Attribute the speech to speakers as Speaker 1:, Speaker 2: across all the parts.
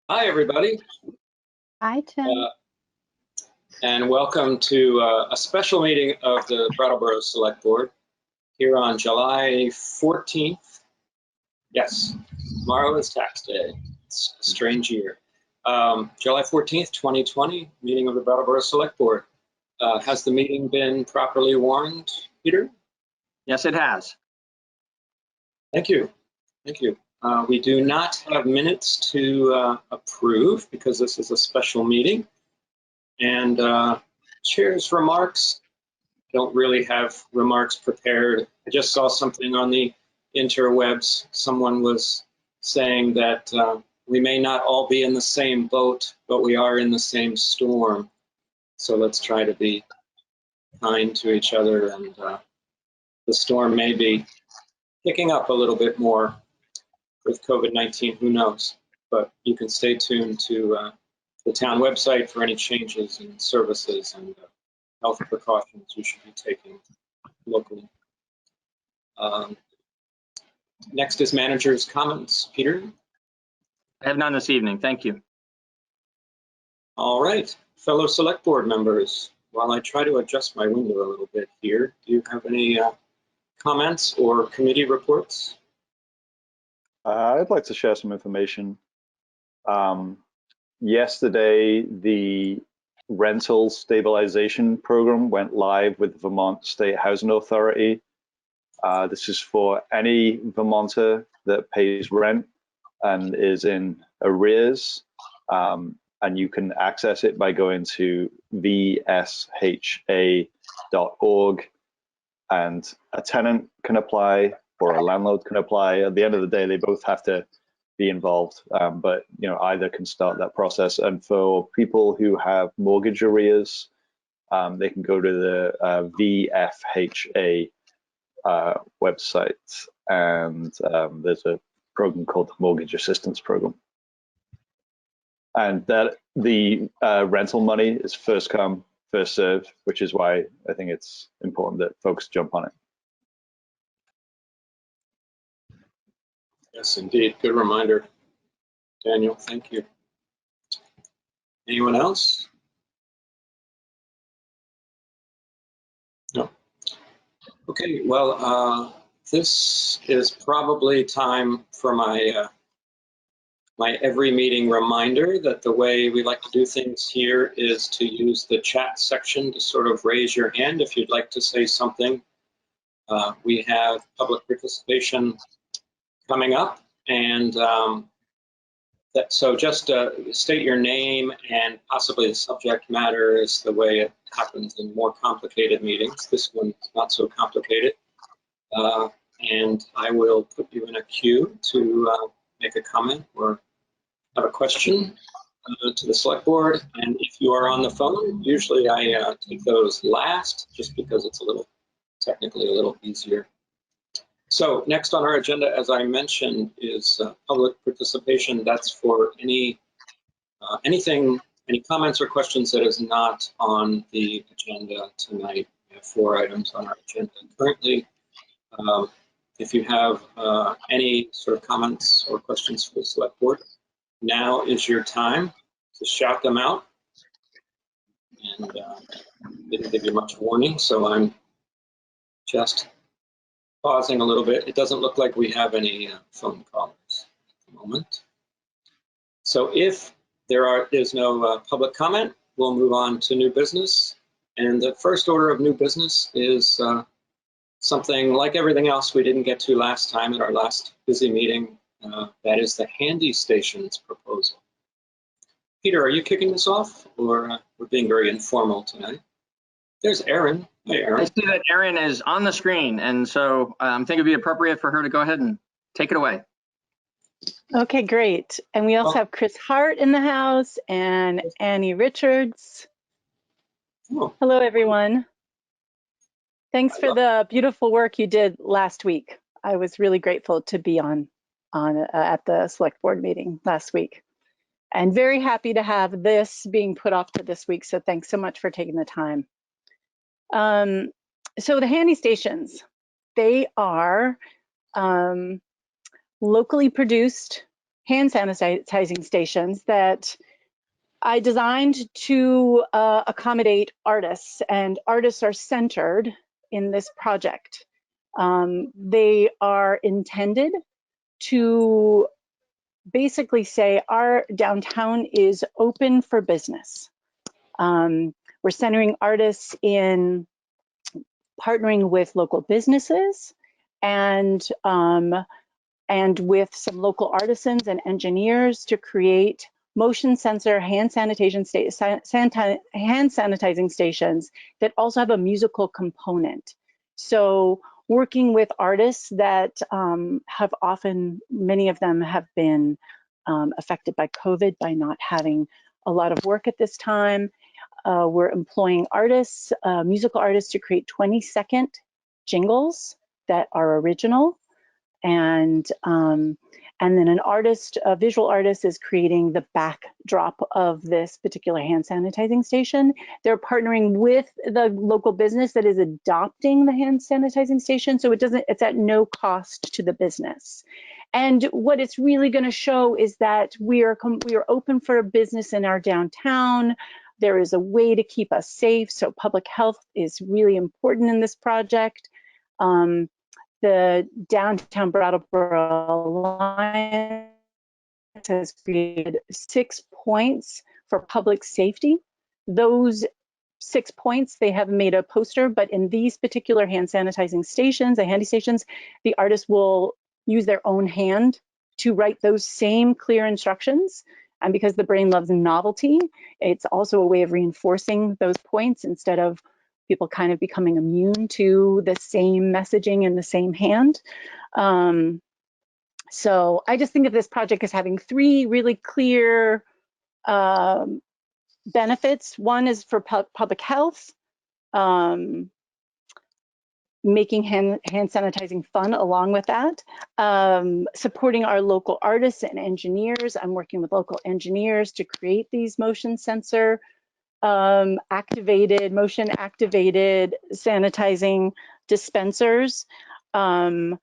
Speaker 1: Hi, everybody.
Speaker 2: Hi, Tim.
Speaker 1: And welcome to a special meeting of the Brattleboro Selectboard here on July 14th. Yes, tomorrow is tax day. It's a strange year. July 14th, 2020, meeting of the Brattleboro Selectboard. Has the meeting been properly warned, Peter?
Speaker 3: Yes, it has.
Speaker 1: Thank you. Thank you. We do not have minutes to approve because this is a special meeting. And chair's remarks, don't really have remarks prepared. I just saw something on the interwebs. Someone was saying that we may not all be in the same boat, but we are in the same storm. So let's try to be kind to each other. And the storm may be picking up a little bit more with COVID-19, who knows? But you can stay tuned to the town website for any changes in services and health precautions you should be taking locally. Next is manager's comments. Peter?
Speaker 3: I have none this evening. Thank you.
Speaker 1: All right, fellow select board members, while I try to adjust my window a little bit here, do you have any comments or committee reports?
Speaker 4: I'd like to share some information. Yesterday, the rental stabilization program went live with the Vermont State Housing Authority. This is for any Vermonter that pays rent and is in arrears, and you can access it by going to vsha.org, and a tenant can apply or a landlord can apply. At the end of the day, they both have to be involved, but either can start that process. And for people who have mortgage arrears, they can go to the VFHA website, and there's a program called the Mortgage Assistance Program. And that the rental money is first come, first served, which is why I think it's important that folks jump on it.
Speaker 1: Yes, indeed. Good reminder, Daniel. Thank you. Anyone else? No. Okay, well, this is probably time for my my every meeting reminder that the way we like to do things here is to use the chat section to sort of raise your hand if you'd like to say something. We have public participation coming up, and so just state your name and possibly the subject matter is the way it happens in more complicated meetings. This one's not so complicated. And I will put you in a queue to make a comment or have a question to the select board. And if you are on the phone, usually I take those last just because it's technically a little easier. So next on our agenda, as I mentioned, is public participation. That's for any comments or questions that is not on the agenda tonight. We have 4 items on our agenda currently. If you have any sort of comments or questions for the select board, now is your time to shout them out. And didn't give you much warning, so I'm just pausing a little bit. It doesn't look like we have any phone callers at the moment. So if there is no public comment, we'll move on to new business. And the first order of new business is something like everything else we didn't get to last time at our last busy meeting. That is the handy stations proposal. Peter, are you kicking this off, or we're being very informal tonight? There's Erin. Hey, Erin.
Speaker 3: I see that Erin is on the screen, and so I think it'd be appropriate for her to go ahead and take it away.
Speaker 2: Okay, great. And we also have Chris Hart in the house and Annie Richards.
Speaker 1: Oh.
Speaker 2: Hello, everyone. Thanks for the beautiful work you did last week. I was really grateful to be at the select board meeting last week, and very happy to have this being put off to this week. So thanks so much for taking the time. So the handy stations, they are locally produced hand sanitizing stations that I designed to accommodate artists, and artists are centered in this project. They are intended to basically say our downtown is open for business. We're centering artists in partnering with local businesses and with some local artisans and engineers to create motion sensor hand sanitizing stations that also have a musical component. So working with artists that have often, many of them have been affected by COVID by not having a lot of work at this time. We're employing artists, musical artists, to create 20-second jingles that are original. And then an artist, a visual artist, is creating the backdrop of this particular hand sanitizing station. They're partnering with the local business that is adopting the hand sanitizing station, so it's at no cost to the business. And what it's really going to show is that we are open for business in our downtown. There is a way to keep us safe, so public health is really important in this project. The Downtown Brattleboro Alliance has created 6 points for public safety. Those 6 points, they have made a poster, but in these particular hand sanitizing stations, the handy stations, the artist will use their own hand to write those same clear instructions. And because the brain loves novelty, it's also a way of reinforcing those points instead of people kind of becoming immune to the same messaging in the same hand. So I just think of this project as having 3 really clear benefits. One is for public health, making hand sanitizing fun along with that, supporting our local artists and engineers. I'm working with local engineers to create these motion sensor motion activated sanitizing dispensers, and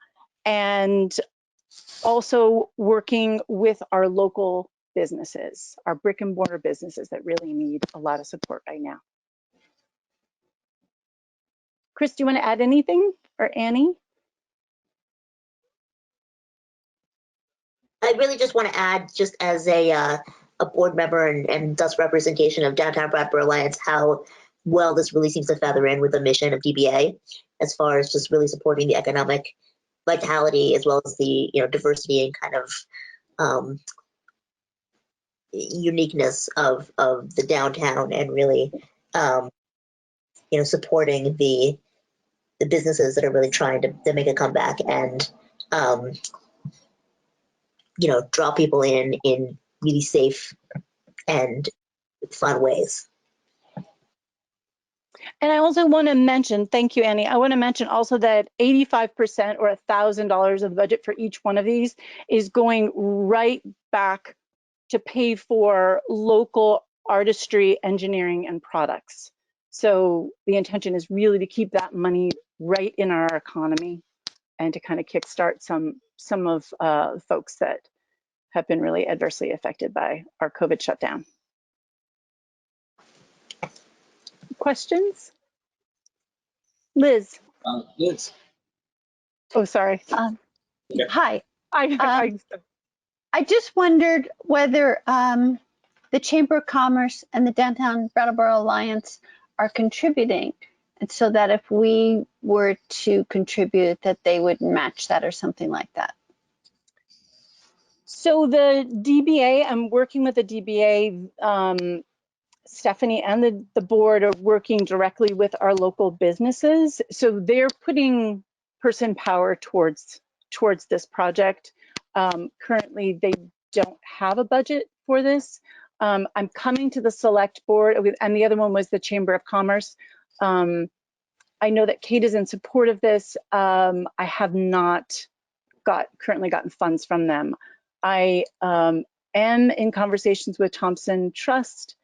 Speaker 2: also working with our local businesses, our brick and mortar businesses that really need a lot of support right now. Chris, do you want to add anything, or Annie?
Speaker 5: I really just want to add, just as a board member and thus representation of Downtown Brattleboro Alliance, how well this really seems to feather in with the mission of DBA, as far as just really supporting the economic vitality as well as the diversity and kind of uniqueness of the downtown, and really supporting the businesses that are really trying to make a comeback and draw people in really safe and fun ways.
Speaker 2: And I also want to mention, thank you, Annie. I want to mention also that 85% or $1,000 of the budget for each one of these is going right back to pay for local artistry, engineering, and products. So the intention is really to keep that money right in our economy and to kind of kickstart some of folks that have been really adversely affected by our COVID shutdown. Questions? Liz.
Speaker 1: Liz.
Speaker 2: Oh, sorry.
Speaker 1: Yeah.
Speaker 6: Hi.
Speaker 2: I
Speaker 6: just wondered whether the Chamber of Commerce and the Downtown Brattleboro Alliance are contributing, and so that if we were to contribute, that they would match that or something like that.
Speaker 2: So the DBA, I'm working with the DBA, Stephanie and the board are working directly with our local businesses. So they're putting person power towards this project. Currently, they don't have a budget for this. I'm coming to the select board, and the other one was the Chamber of Commerce. I know that Kate is in support of this. I have not currently gotten funds from them. I am in conversations with Thompson Trust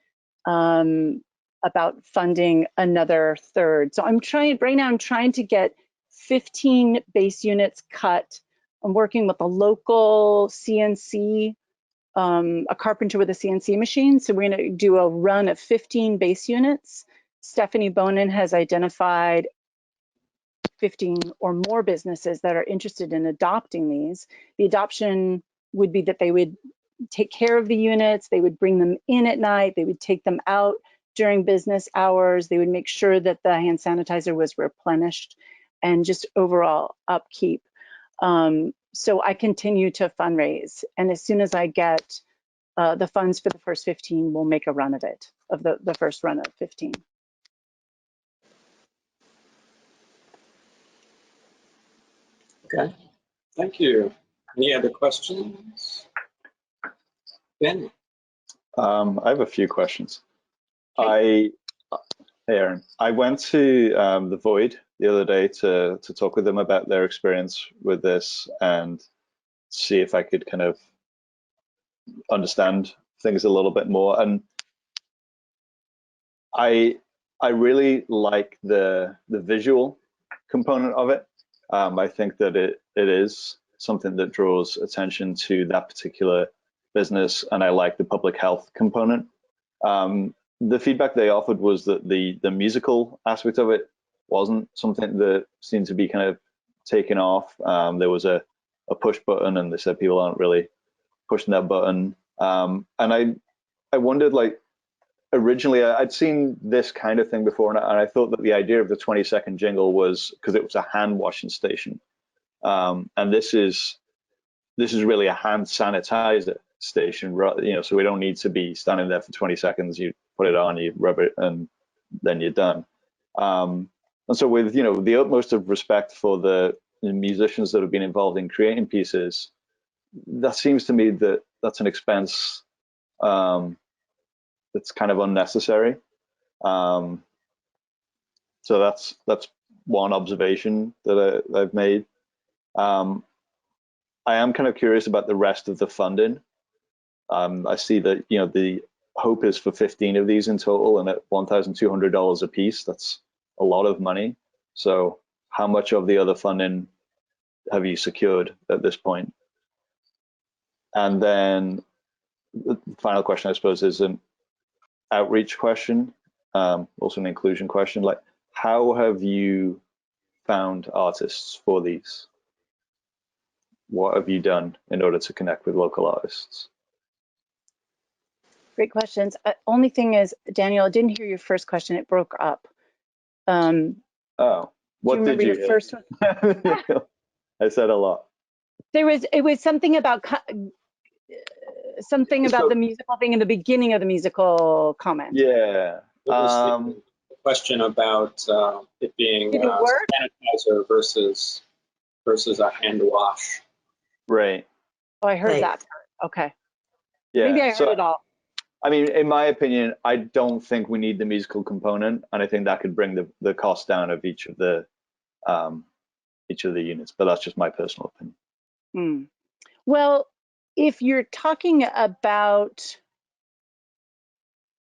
Speaker 2: about funding another third. So right now I'm trying to get 15 base units cut. I'm working with a local CNC a carpenter with a CNC machine. So we're going to do a run of 15 base units. Stephanie Bonin has identified 15 or more businesses that are interested in adopting these. The adoption would be that they would take care of the units, they would bring them in at night, they would take them out during business hours, they would make sure that the hand sanitizer was replenished, and just overall upkeep. So I continue to fundraise, and as soon as I get the funds for the first 15, we'll make a run of it, of the first run of 15.
Speaker 1: Okay, thank you. Any other questions? Ben?
Speaker 4: I have a few questions. Hey Aaron, I went to the Void the other day to talk with them about their experience with this and see if I could kind of understand things a little bit more. And I really like the visual component of it. I think that it is something that draws attention to that particular business, and I like the public health component. The feedback they offered was that the musical aspect of it wasn't something that seemed to be kind of taken off. There was a push button, and they said people aren't really pushing that button. And I wondered, like, originally I'd seen this kind of thing before, and I thought that the idea of the 20-second jingle was because it was a hand washing station, and this is really a hand sanitizer station, you know, so we don't need to be standing there for 20 seconds. You put it on, you rub it, and then you're done. And so, with, you know, the utmost of respect for the musicians that have been involved in creating pieces, that seems to me that that's an expense that's kind of unnecessary. So that's one observation that I've made. I am kind of curious about the rest of the funding. I see that, you know, the hope is for 15 of these in total, and at $1,200 a piece, that's a lot of money. So how much of the other funding have you secured at this point? And then the final question, I suppose, is an outreach question, also an inclusion question. Like, how have you found artists for these? What have you done in order to connect with local artists?
Speaker 2: Great questions. Only thing is, Daniel, I didn't hear your first question. It broke up.
Speaker 4: Oh, what did you hear?
Speaker 2: First one?
Speaker 4: I said a lot.
Speaker 2: It was something about the musical thing in the beginning of the musical comment.
Speaker 4: Yeah.
Speaker 1: It was the question about it being sanitizer versus a hand wash.
Speaker 4: Right.
Speaker 2: Oh, I heard that part. Okay.
Speaker 4: Yeah.
Speaker 2: Maybe I heard it all.
Speaker 4: I mean, in my opinion, I don't think we need the musical component, and I think that could bring the cost down of each of the units. But that's just my personal opinion.
Speaker 2: Well, if you're talking about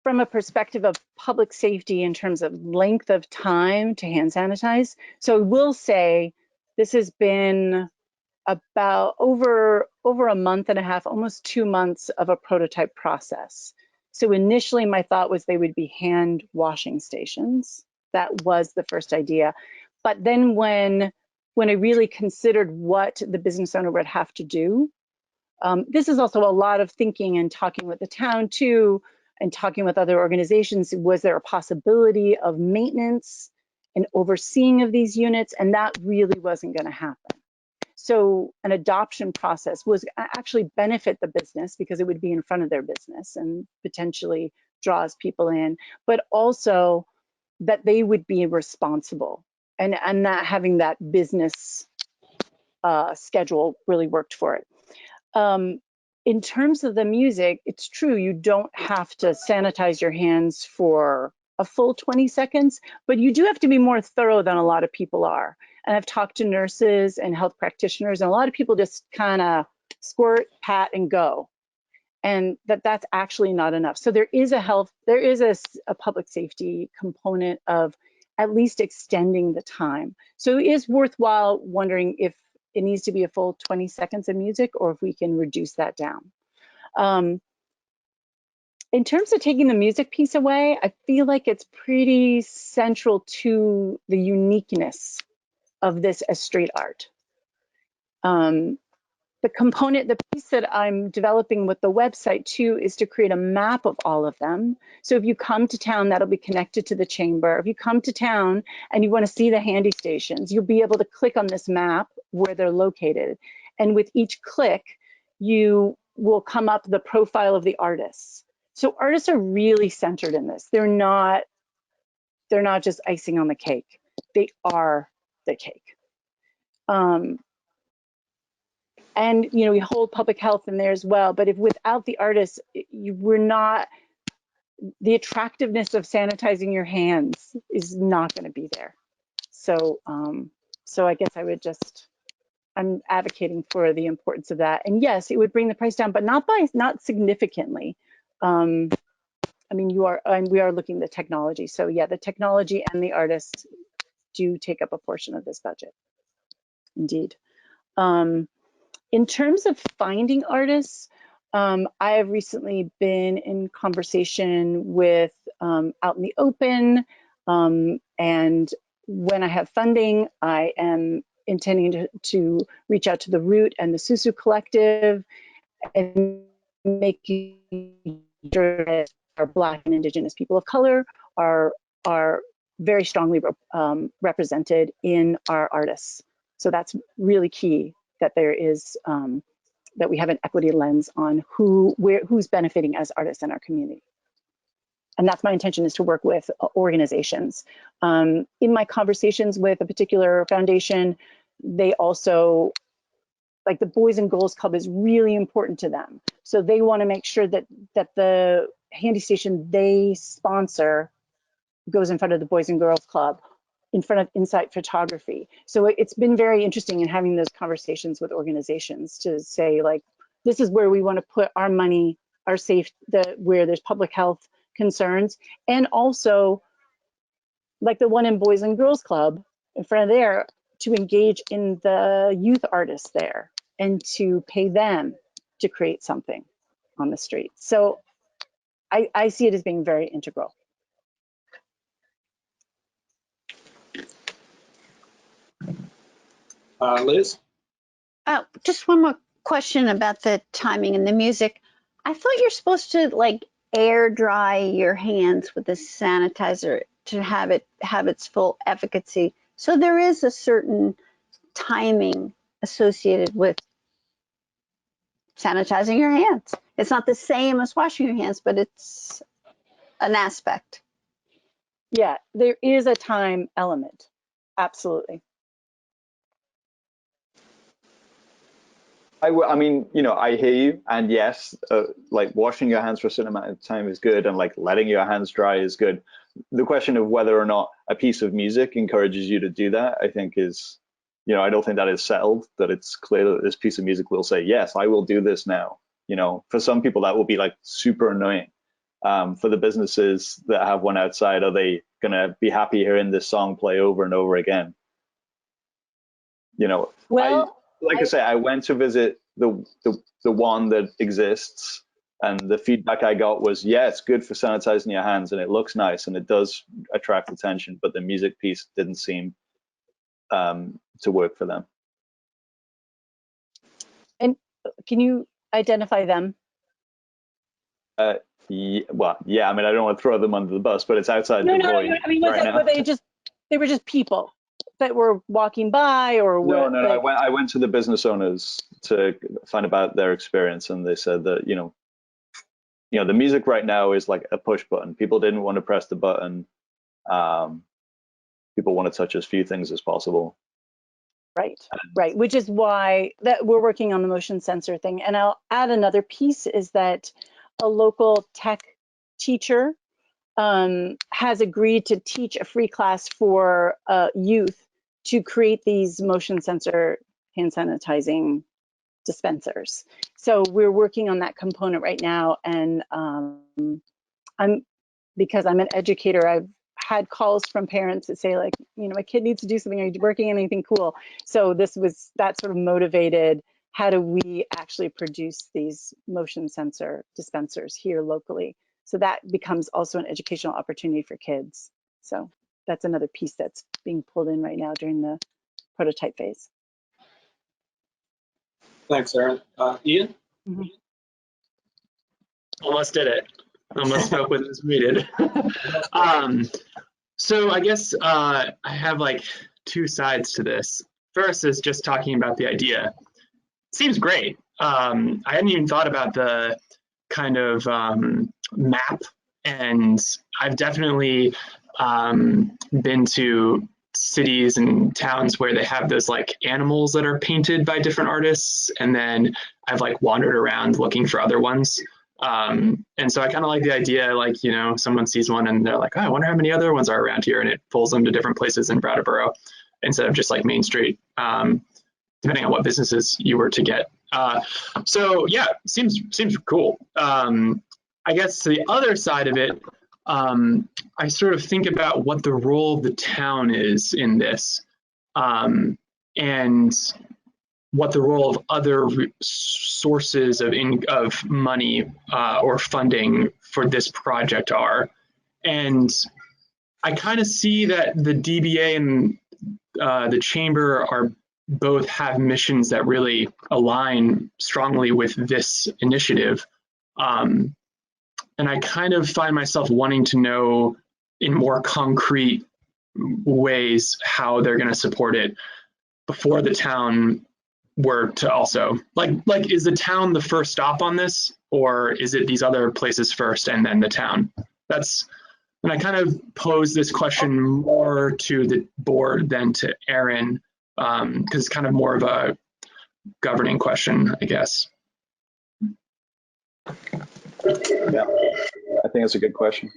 Speaker 2: from a perspective of public safety in terms of length of time to hand sanitize, so I will say this has been about over a month and a half, almost 2 months of a prototype process. So initially my thought was they would be hand washing stations. That was the first idea. But then when I really considered what the business owner would have to do, this is also a lot of thinking and talking with the town too, and talking with other organizations. Was there a possibility of maintenance and overseeing of these units? And that really wasn't going to happen. So an adoption process was actually benefit the business because it would be in front of their business and potentially draws people in, but also that they would be responsible, and not having that business schedule really worked for it. In terms of the music, it's true, you don't have to sanitize your hands for a full 20 seconds, but you do have to be more thorough than a lot of people are. And I've talked to nurses and health practitioners, and a lot of people just kind of squirt, pat, and go. And that's actually not enough. So there is a public safety component of at least extending the time. So it is worthwhile wondering if it needs to be a full 20 seconds of music or if we can reduce that down. In terms of taking the music piece away, I feel like it's pretty central to the uniqueness of this as street art. The piece that I'm developing with the website too is to create a map of all of them. So if you come to town, that'll be connected to the chamber. If you come to town and you want to see the handy stations, you'll be able to click on this map where they're located. And with each click, you will come up the profile of the artists. So artists are really centered in this. They're not just icing on the cake. They are the cake. And we hold public health in there as well. But if without the artists, we're not, the attractiveness of sanitizing your hands is not going to be there. So, so I guess I'm advocating for the importance of that. And yes, it would bring the price down, but not significantly. I mean, we are looking at the technology. So yeah, the technology and the artists do take up a portion of this budget. Indeed. In terms of finding artists, I have recently been in conversation with Out in the Open, and when I have funding, I am intending to reach out to the Root and the Susu Collective and making sure that our Black and Indigenous people of color are very strongly represented in our artists. So that's really key, that there is that we have an equity lens on who's benefiting as artists in our community. And that's my intention, is to work with organizations. In my conversations with a particular foundation, they also, like the Boys and Girls Club is really important to them. So they want to make sure that the handy station they sponsor goes in front of the Boys and Girls Club, in front of Insight Photography. So it's been very interesting in having those conversations with organizations to say, like, this is where we want to put our money, where there's public health concerns, and also like the one in Boys and Girls Club in front of there, to engage in the youth artists there and to pay them to create something on the street. So I see it as being very integral.
Speaker 1: Liz?
Speaker 6: Just one more question about the timing and the music. I thought you're supposed to like air dry your hands with the sanitizer to have its full efficacy. So there is a certain timing associated with sanitizing your hands. It's not the same as washing your hands, but it's an aspect.
Speaker 2: Yeah, there is a time element. Absolutely.
Speaker 4: I mean, I hear you, and yes, like washing your hands for a certain amount of time is good, and like letting your hands dry is good. The question of whether or not a piece of music encourages you to do that, I think is, I don't think that is settled, that it's clear that this piece of music will say, yes, I will do this now. For some people that will be like super annoying. For the businesses that have one outside, are they gonna be happy hearing this song play over and over again?
Speaker 2: Well,
Speaker 4: I say, I went to visit the one that exists, and the feedback I got was, yeah, it's good for sanitizing your hands, and it looks nice, and it does attract attention, but the music piece didn't seem to work for them.
Speaker 2: And can you identify them?
Speaker 4: Yeah, well, yeah, I mean, I don't want to throw them under the bus, but it's outside the void.
Speaker 2: I mean, were they were just people that were walking by, or what?
Speaker 4: No. I went to the business owners to find about their experience, and they said that the music right now is like a push button. People didn't want to press the button. People want to touch as few things as possible. Right. Which is
Speaker 2: why that we're working on the motion sensor thing. And I'll add another piece, is that a local tech teacher has agreed to teach a free class for youth to create these motion sensor hand sanitizing dispensers. So we're working on that component right now. And because I'm an educator, I've had calls from parents that say, like, my kid needs to do something. Are you working on anything cool? So that sort of motivated how do we actually produce these motion sensor dispensers here locally? So that becomes also an educational opportunity for kids. So that's another piece that's being pulled in right now during the prototype phase.
Speaker 1: Thanks, Aaron. Ian?
Speaker 7: Almost did it. Almost spoke when it was muted. So I guess I have like two sides to this. First is just talking about the idea. Seems great. I hadn't even thought about the kind of map, and I've definitely been to cities and towns where they have those like animals that are painted by different artists, and then I've like wandered around looking for other ones. And so I kind of like the idea, like, you know, someone sees one and they're like, oh, I wonder how many other ones are around here, and it pulls them to different places in Brattleboro instead of just like Main Street, depending on what businesses you were to get. So yeah, seems cool. I guess the other side of it, I sort of think about what the role of the town is in this, and what the role of other sources of money or funding for this project are. And I kind of see that the DBA and the chamber are both have missions that really align strongly with this initiative. And I kind of find myself wanting to know in more concrete ways how they're going to support it before the town were to also, like, is the town the first stop on this, or is it these other places first and then the town? That's, and I kind of pose this question more to the board than to Aaron, because it's kind of more of a governing question, I guess.
Speaker 4: Yeah, I think that's a good question.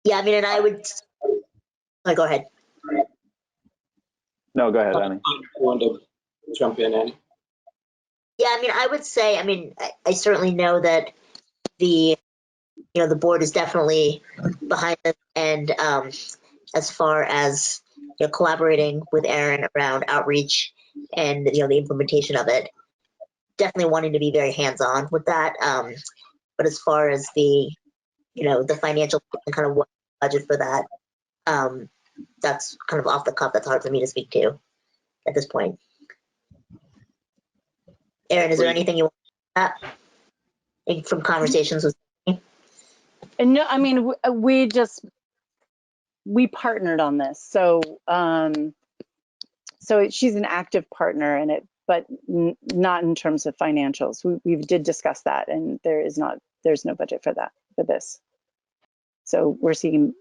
Speaker 5: Yeah, I mean, and I would, oh, go ahead.
Speaker 4: No, go ahead, Annie.
Speaker 1: I want to jump in, Annie.
Speaker 5: Yeah, I mean, I would say, I mean, I certainly know that the, you know, the board is definitely behind it, and as far as, you know, collaborating with Aaron around outreach and, you know, the implementation of it, definitely wanting to be very hands-on with that. But as far as the, you know, the financial kind of what budget for that, that's kind of off the cuff. That's hard for me to speak to at this point. Aaron, is there anything you want to add from conversations with me?
Speaker 2: No, I mean, we partnered on this. So, so she's an active partner in it, but not in terms of financials. We did discuss that, and there's no budget for that, for this. So we're seeking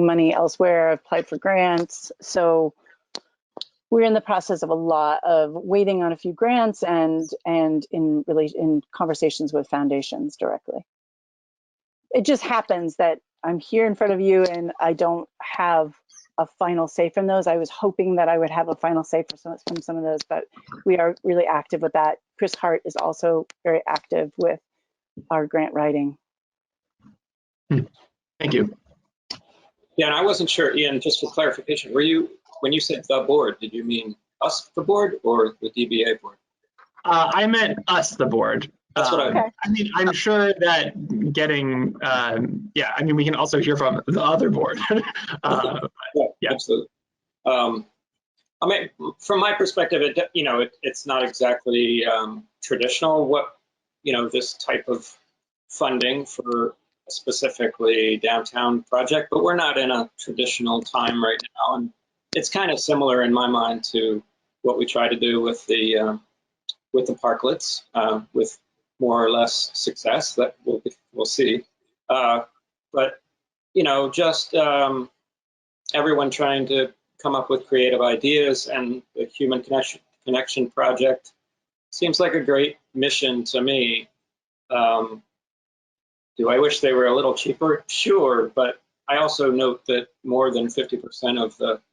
Speaker 2: money elsewhere, applied for grants. So we're in the process of a lot of waiting on a few grants and in conversations with foundations directly. It just happens that I'm here in front of you and I don't have a final say from those. I was hoping that I would have a final say from some of those, but we are really active with that. Chris Hart is also very active with our grant writing.
Speaker 7: Thank you.
Speaker 1: Yeah, and I wasn't sure, Ian, just for clarification, when you said the board, did you mean us, the board, or the DBA board?
Speaker 7: I meant us, the board.
Speaker 1: That's what
Speaker 7: I mean, I'm sure that getting, yeah, I mean, we can also hear from the other board.
Speaker 1: Yeah, absolutely. I mean, from my perspective, it's not exactly traditional what, this type of funding for a specifically downtown project, but we're not in a traditional time right now. And it's kind of similar in my mind to what we try to do with the parklets, with more or less success that we'll see. But, just everyone trying to come up with creative ideas, and the Human Connection Project seems like a great mission to me. Do I wish they were a little cheaper? Sure, but I also note that more than 50%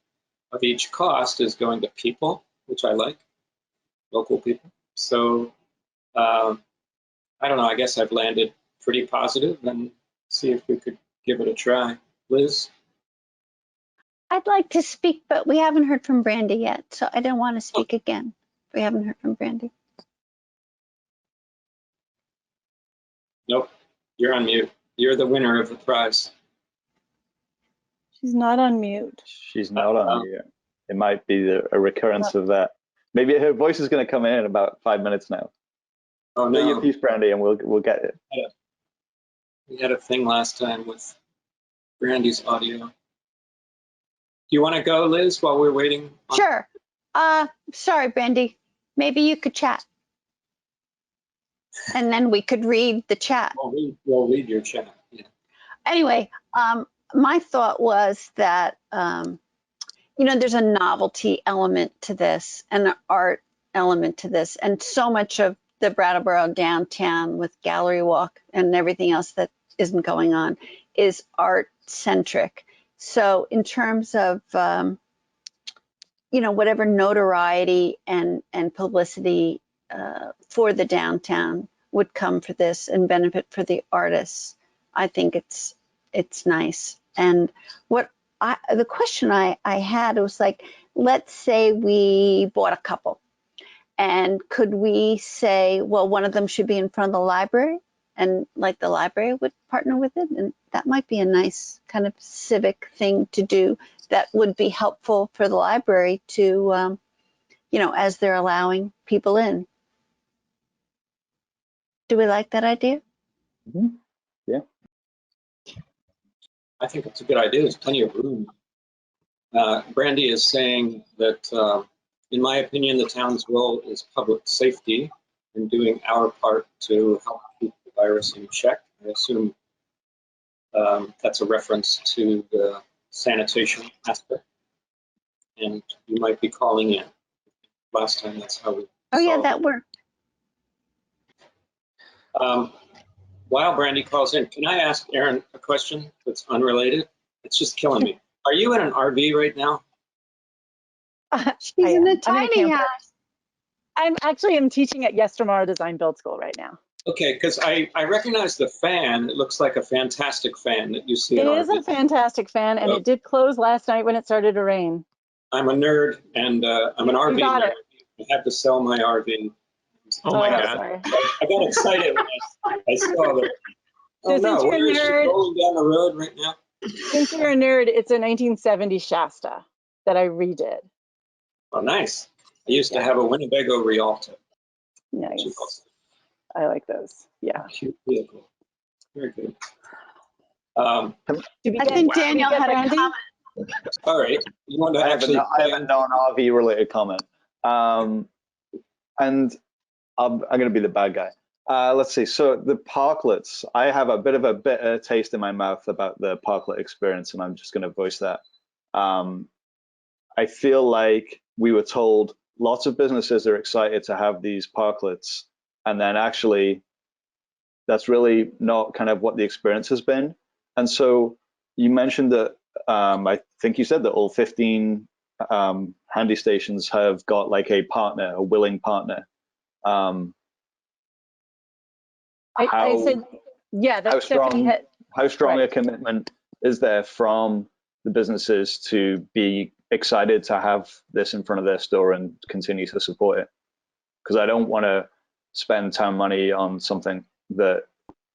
Speaker 1: of each cost is going to people, which I like, local people. So I don't know, I guess I've landed pretty positive, and see if we could give it a try. Liz?
Speaker 6: I'd like to speak, but we haven't heard from Brandy yet, so I don't want to speak again. We haven't heard from Brandy.
Speaker 1: Nope, you're on mute. You're the winner of the prize.
Speaker 2: She's not on mute.
Speaker 4: She's not on here. It might be a recurrence of that. Maybe her voice is going to come in about 5 minutes now.
Speaker 1: Oh
Speaker 4: Say your
Speaker 1: no,
Speaker 4: piece, Brandy, and we'll get it.
Speaker 1: we had a thing last time with Brandy's audio. Do you want to go, Liz, while we're waiting?
Speaker 6: Sure. Sorry, Brandy. Maybe you could chat. And then we could read the chat.
Speaker 1: We'll read your chat. Yeah.
Speaker 6: Anyway, my thought was that, there's a novelty element to this and an art element to this. And so much of the Brattleboro downtown with Gallery Walk and everything else that isn't going on is art centric. So in terms of, whatever notoriety and publicity for the downtown would come for this and benefit for the artists, I think it's nice. And the question I had was like, let's say we bought a couple, and could we say, well, one of them should be in front of the library, and like the library would partner with it, and that might be a nice kind of civic thing to do that would be helpful for the library to, as they're allowing people in. Do we like that idea?
Speaker 4: Mm-hmm. Yeah.
Speaker 1: I think it's a good idea. There's plenty of room. Brandy is saying that, in my opinion, the town's role is public safety and doing our part to help keep the virus in check. I assume that's a reference to the sanitation aspect. And you might be calling in. Last time, that's how we
Speaker 6: Yeah,
Speaker 1: solved
Speaker 6: that worked.
Speaker 1: While Brandy calls in, can I ask Erin a question that's unrelated? It's just killing me. Are you in an RV right now?
Speaker 6: She's in a
Speaker 2: I'm
Speaker 6: tiny
Speaker 2: camper.
Speaker 6: house.
Speaker 2: I'm teaching at Yes Tomorrow Design Build School right now.
Speaker 1: Okay, because I recognize the fan. It looks like a fantastic fan that you see in
Speaker 2: It is a
Speaker 1: RV.
Speaker 2: fantastic fan, and it did close last night when it started to rain.
Speaker 1: I'm a nerd, and I'm an RV
Speaker 2: got
Speaker 1: nerd.
Speaker 2: it.
Speaker 1: I had to sell my RV.
Speaker 7: Oh my God.
Speaker 2: Sorry.
Speaker 1: I got excited when I saw that. Oh
Speaker 2: Since
Speaker 1: no,
Speaker 2: you're a
Speaker 1: where is she
Speaker 2: nerd-
Speaker 1: rolling down the road right now?
Speaker 2: Since you're a nerd, it's a 1970 Shasta that I redid.
Speaker 1: Oh, nice. I used to have a Winnebago Rialto.
Speaker 2: Nice. I like those. Yeah.
Speaker 1: Cute vehicle. Very good.
Speaker 6: I think Daniel had a comment.
Speaker 1: All right. You want to
Speaker 4: I have a non-RV related comment. And I'm going to be the bad guy. Let's see. So the parklets, I have a bit of a bitter taste in my mouth about the parklet experience, and I'm just going to voice that. I feel like we were told lots of businesses are excited to have these parklets, and then actually that's really not kind of what the experience has been. And so you mentioned that, I think you said that all 15 handy stations have got like a partner, a willing partner.
Speaker 2: I said, yeah, that's Stephanie.
Speaker 4: How strong
Speaker 2: right.
Speaker 4: a commitment is there from the businesses to be excited to have this in front of their store and continue to support it? Because I don't want to spend town money on something that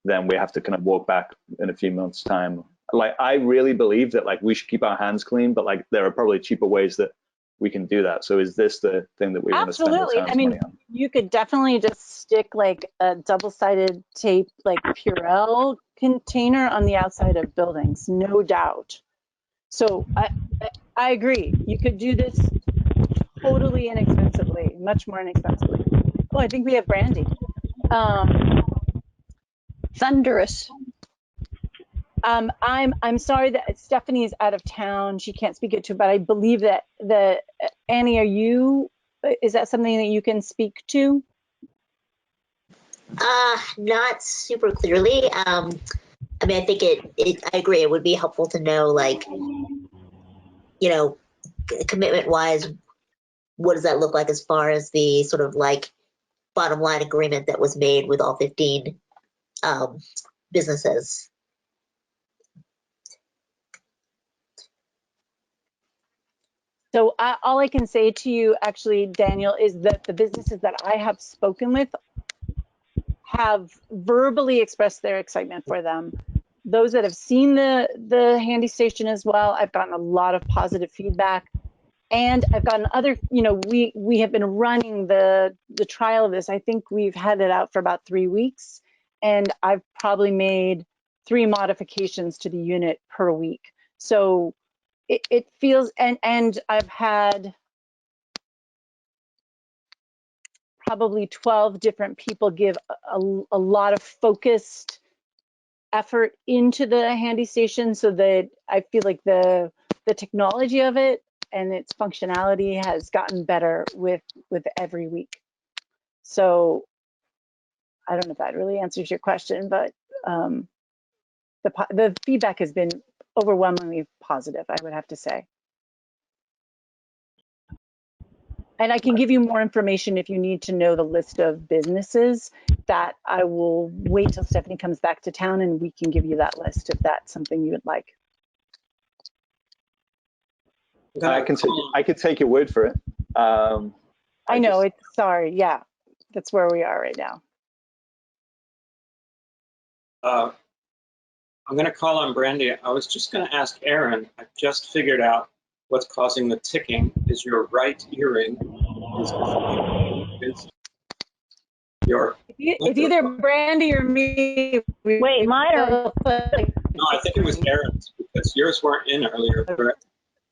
Speaker 4: then we have to kind of walk back in a few months' time. Like, I really believe that like we should keep our hands clean, but like there are probably cheaper ways that we can do that. So is this the thing that we want to spend the town's money on?
Speaker 2: You could definitely just stick like a double-sided tape, like Purell container on the outside of buildings, no doubt. So I agree. You could do this totally inexpensively, much more inexpensively. Oh, I think we have Brandy.
Speaker 6: Thunderous.
Speaker 2: I'm sorry that Stephanie is out of town. She can't speak it to, but I believe that Annie, is that something that you can speak to?
Speaker 5: Not super clearly. I mean, I think I agree. It would be helpful to know, like, commitment wise, what does that look like as far as the sort of like bottom line agreement that was made with all 15 businesses.
Speaker 2: So all I can say to you, actually, Daniel, is that the businesses that I have spoken with have verbally expressed their excitement for them. Those that have seen the handy station as well, I've gotten a lot of positive feedback. And I've gotten other, we have been running the trial of this. I think we've had it out for about 3 weeks, and I've probably made 3 modifications to the unit per week. So it feels, and I've had probably 12 different people give a lot of focused effort into the handy station, so that I feel like the technology of it and its functionality has gotten better with every week. So I don't know if that really answers your question, but the feedback has been overwhelmingly positive, I would have to say. And I can give you more information if you need to know the list of businesses. That I will wait till Stephanie comes back to town and we can give you that list if that's something you would like.
Speaker 4: I can take your word for it.
Speaker 2: I know, sorry, yeah, that's where we are right now.
Speaker 1: I'm going to call on Brandy. I was just going to ask Aaron. I just figured out what's causing the ticking is your right earring.
Speaker 2: It's either Brandy or me.
Speaker 8: Wait, mine are.
Speaker 1: No, I think it was Aaron's because yours weren't in earlier, correct?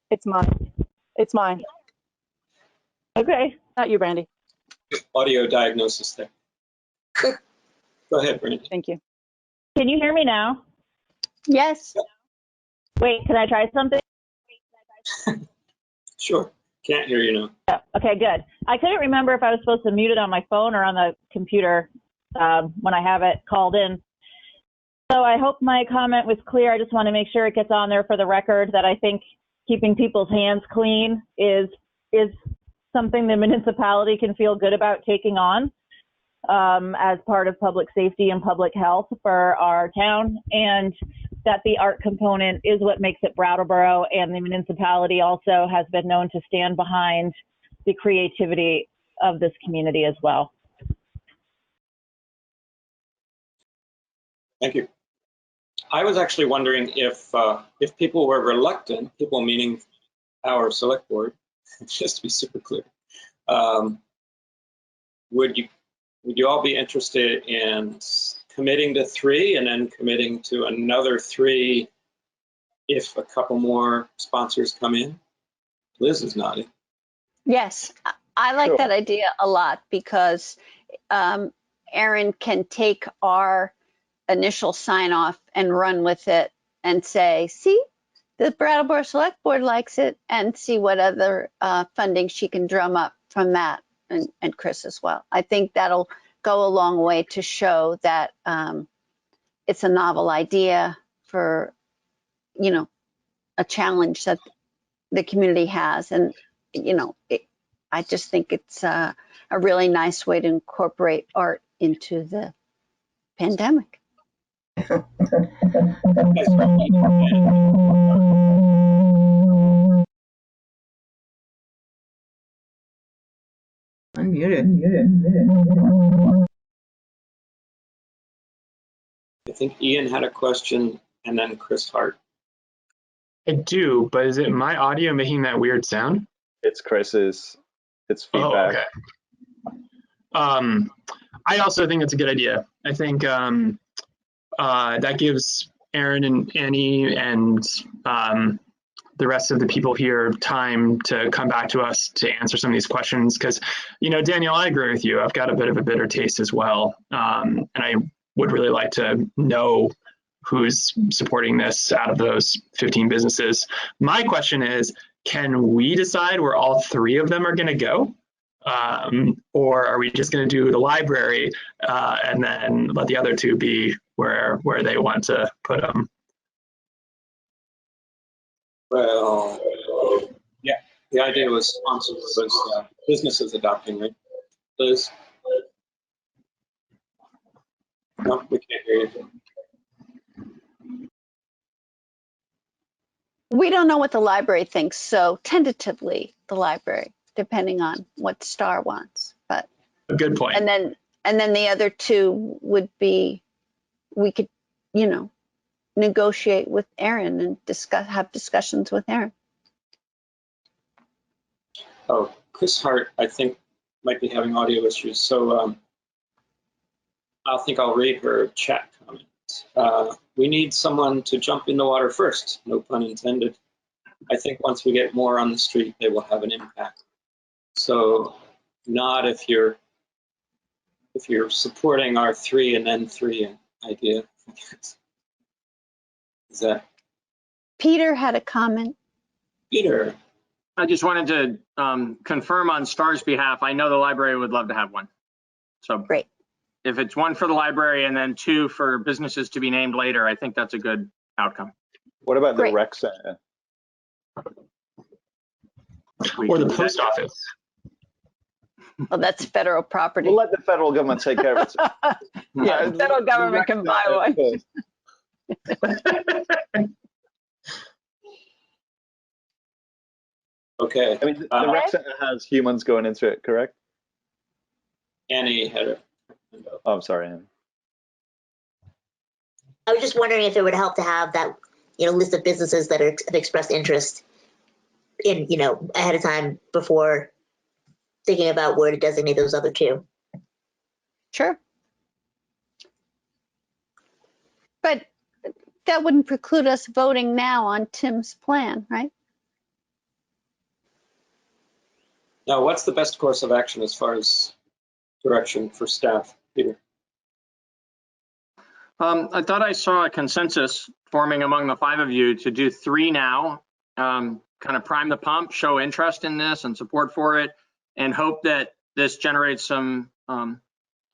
Speaker 2: It's mine. It's mine.
Speaker 8: Okay.
Speaker 2: Not you, Brandy.
Speaker 1: Audio diagnosis there. Go ahead, Brandy.
Speaker 2: Thank you.
Speaker 8: Can you hear me now?
Speaker 6: Yes.
Speaker 8: Wait, can I try something?
Speaker 1: Sure. Can't hear you now.
Speaker 8: Yeah. Okay, good. I couldn't remember if I was supposed to mute it on my phone or on the computer when I have it called in. So I hope my comment was clear. I just want to make sure it gets on there for the record that I think keeping people's hands clean is something the municipality can feel good about taking on as part of public safety and public health for our town, and that the art component is what makes it Brattleboro, and the municipality also has been known to stand behind the creativity of this community as well.
Speaker 1: Thank you. I was actually wondering if people were reluctant, people meaning our select board, just to be super clear, would you all be interested in committing to 3 and then committing to another 3 if a couple more sponsors come in? Liz is nodding.
Speaker 6: Yes, I like
Speaker 4: Sure.
Speaker 6: that idea a lot because Aaron can take our initial sign off and run with it and say, see, the Brattleboro Selectboard likes it, and see what other funding she can drum up from that, and Chris as well. I think that'll go a long way to show that it's a novel idea for, a challenge that the community has. And, I just think it's a really nice way to incorporate art into the pandemic.
Speaker 9: Unmuted.
Speaker 1: I think Ian had a question and then Chris Hart.
Speaker 7: I do, but is it my audio making that weird sound?
Speaker 4: It's Chris's. It's feedback.
Speaker 7: Oh, okay. I also think it's a good idea. I think that gives Aaron and Annie and the rest of the people here time to come back to us to answer some of these questions. Because, Daniel, I agree with you. I've got a bit of a bitter taste as well. And I would really like to know who's supporting this out of those 15 businesses. My question is, can we decide where all 3 of them are going to go? Or are we just going to do the library and then let the other 2 be where they want to put them?
Speaker 1: Well, yeah, the idea was businesses adopting, right? Liz? No, we can't hear you.
Speaker 6: We don't know what the library thinks, so tentatively the library, depending on what Star wants. But
Speaker 7: A good point.
Speaker 6: and then the other two would be, we could, you know, negotiate with Aaron and have discussions with Aaron.
Speaker 1: Oh, Chris Hart, I think, might be having audio issues. So I think I'll read her chat comment. We need someone to jump in the water first, no pun intended. I think once we get more on the street, they will have an impact. So not if you're supporting our 3 and then 3 idea. Is that
Speaker 6: Peter had a comment.
Speaker 1: Peter?
Speaker 3: I just wanted to confirm on STAR's behalf, I know the library would love to have one. So
Speaker 6: Great.
Speaker 3: if it's 1 for the library and then 2 for businesses to be named later, I think that's a good outcome.
Speaker 4: What about the
Speaker 6: Great.
Speaker 4: rec center?
Speaker 7: Or the post office.
Speaker 6: Well, that's federal property.
Speaker 4: We'll let the federal government take care of it.
Speaker 6: Yeah, the federal government can buy one.
Speaker 1: Okay.
Speaker 4: I mean, the rec center has humans going into it, correct?
Speaker 1: Annie had a
Speaker 4: Oh, I'm sorry, Annie.
Speaker 5: I was just wondering if it would help to have that, list of businesses that have expressed interest in, ahead of time before thinking about where to designate those other 2.
Speaker 6: Sure. But that wouldn't preclude us voting now on Tim's plan, right?
Speaker 1: Now, what's the best course of action as far as direction for staff, Peter?
Speaker 3: I thought I saw a consensus forming among the 5 of you to do 3 now, kind of prime the pump, show interest in this and support for it, and hope that this generates some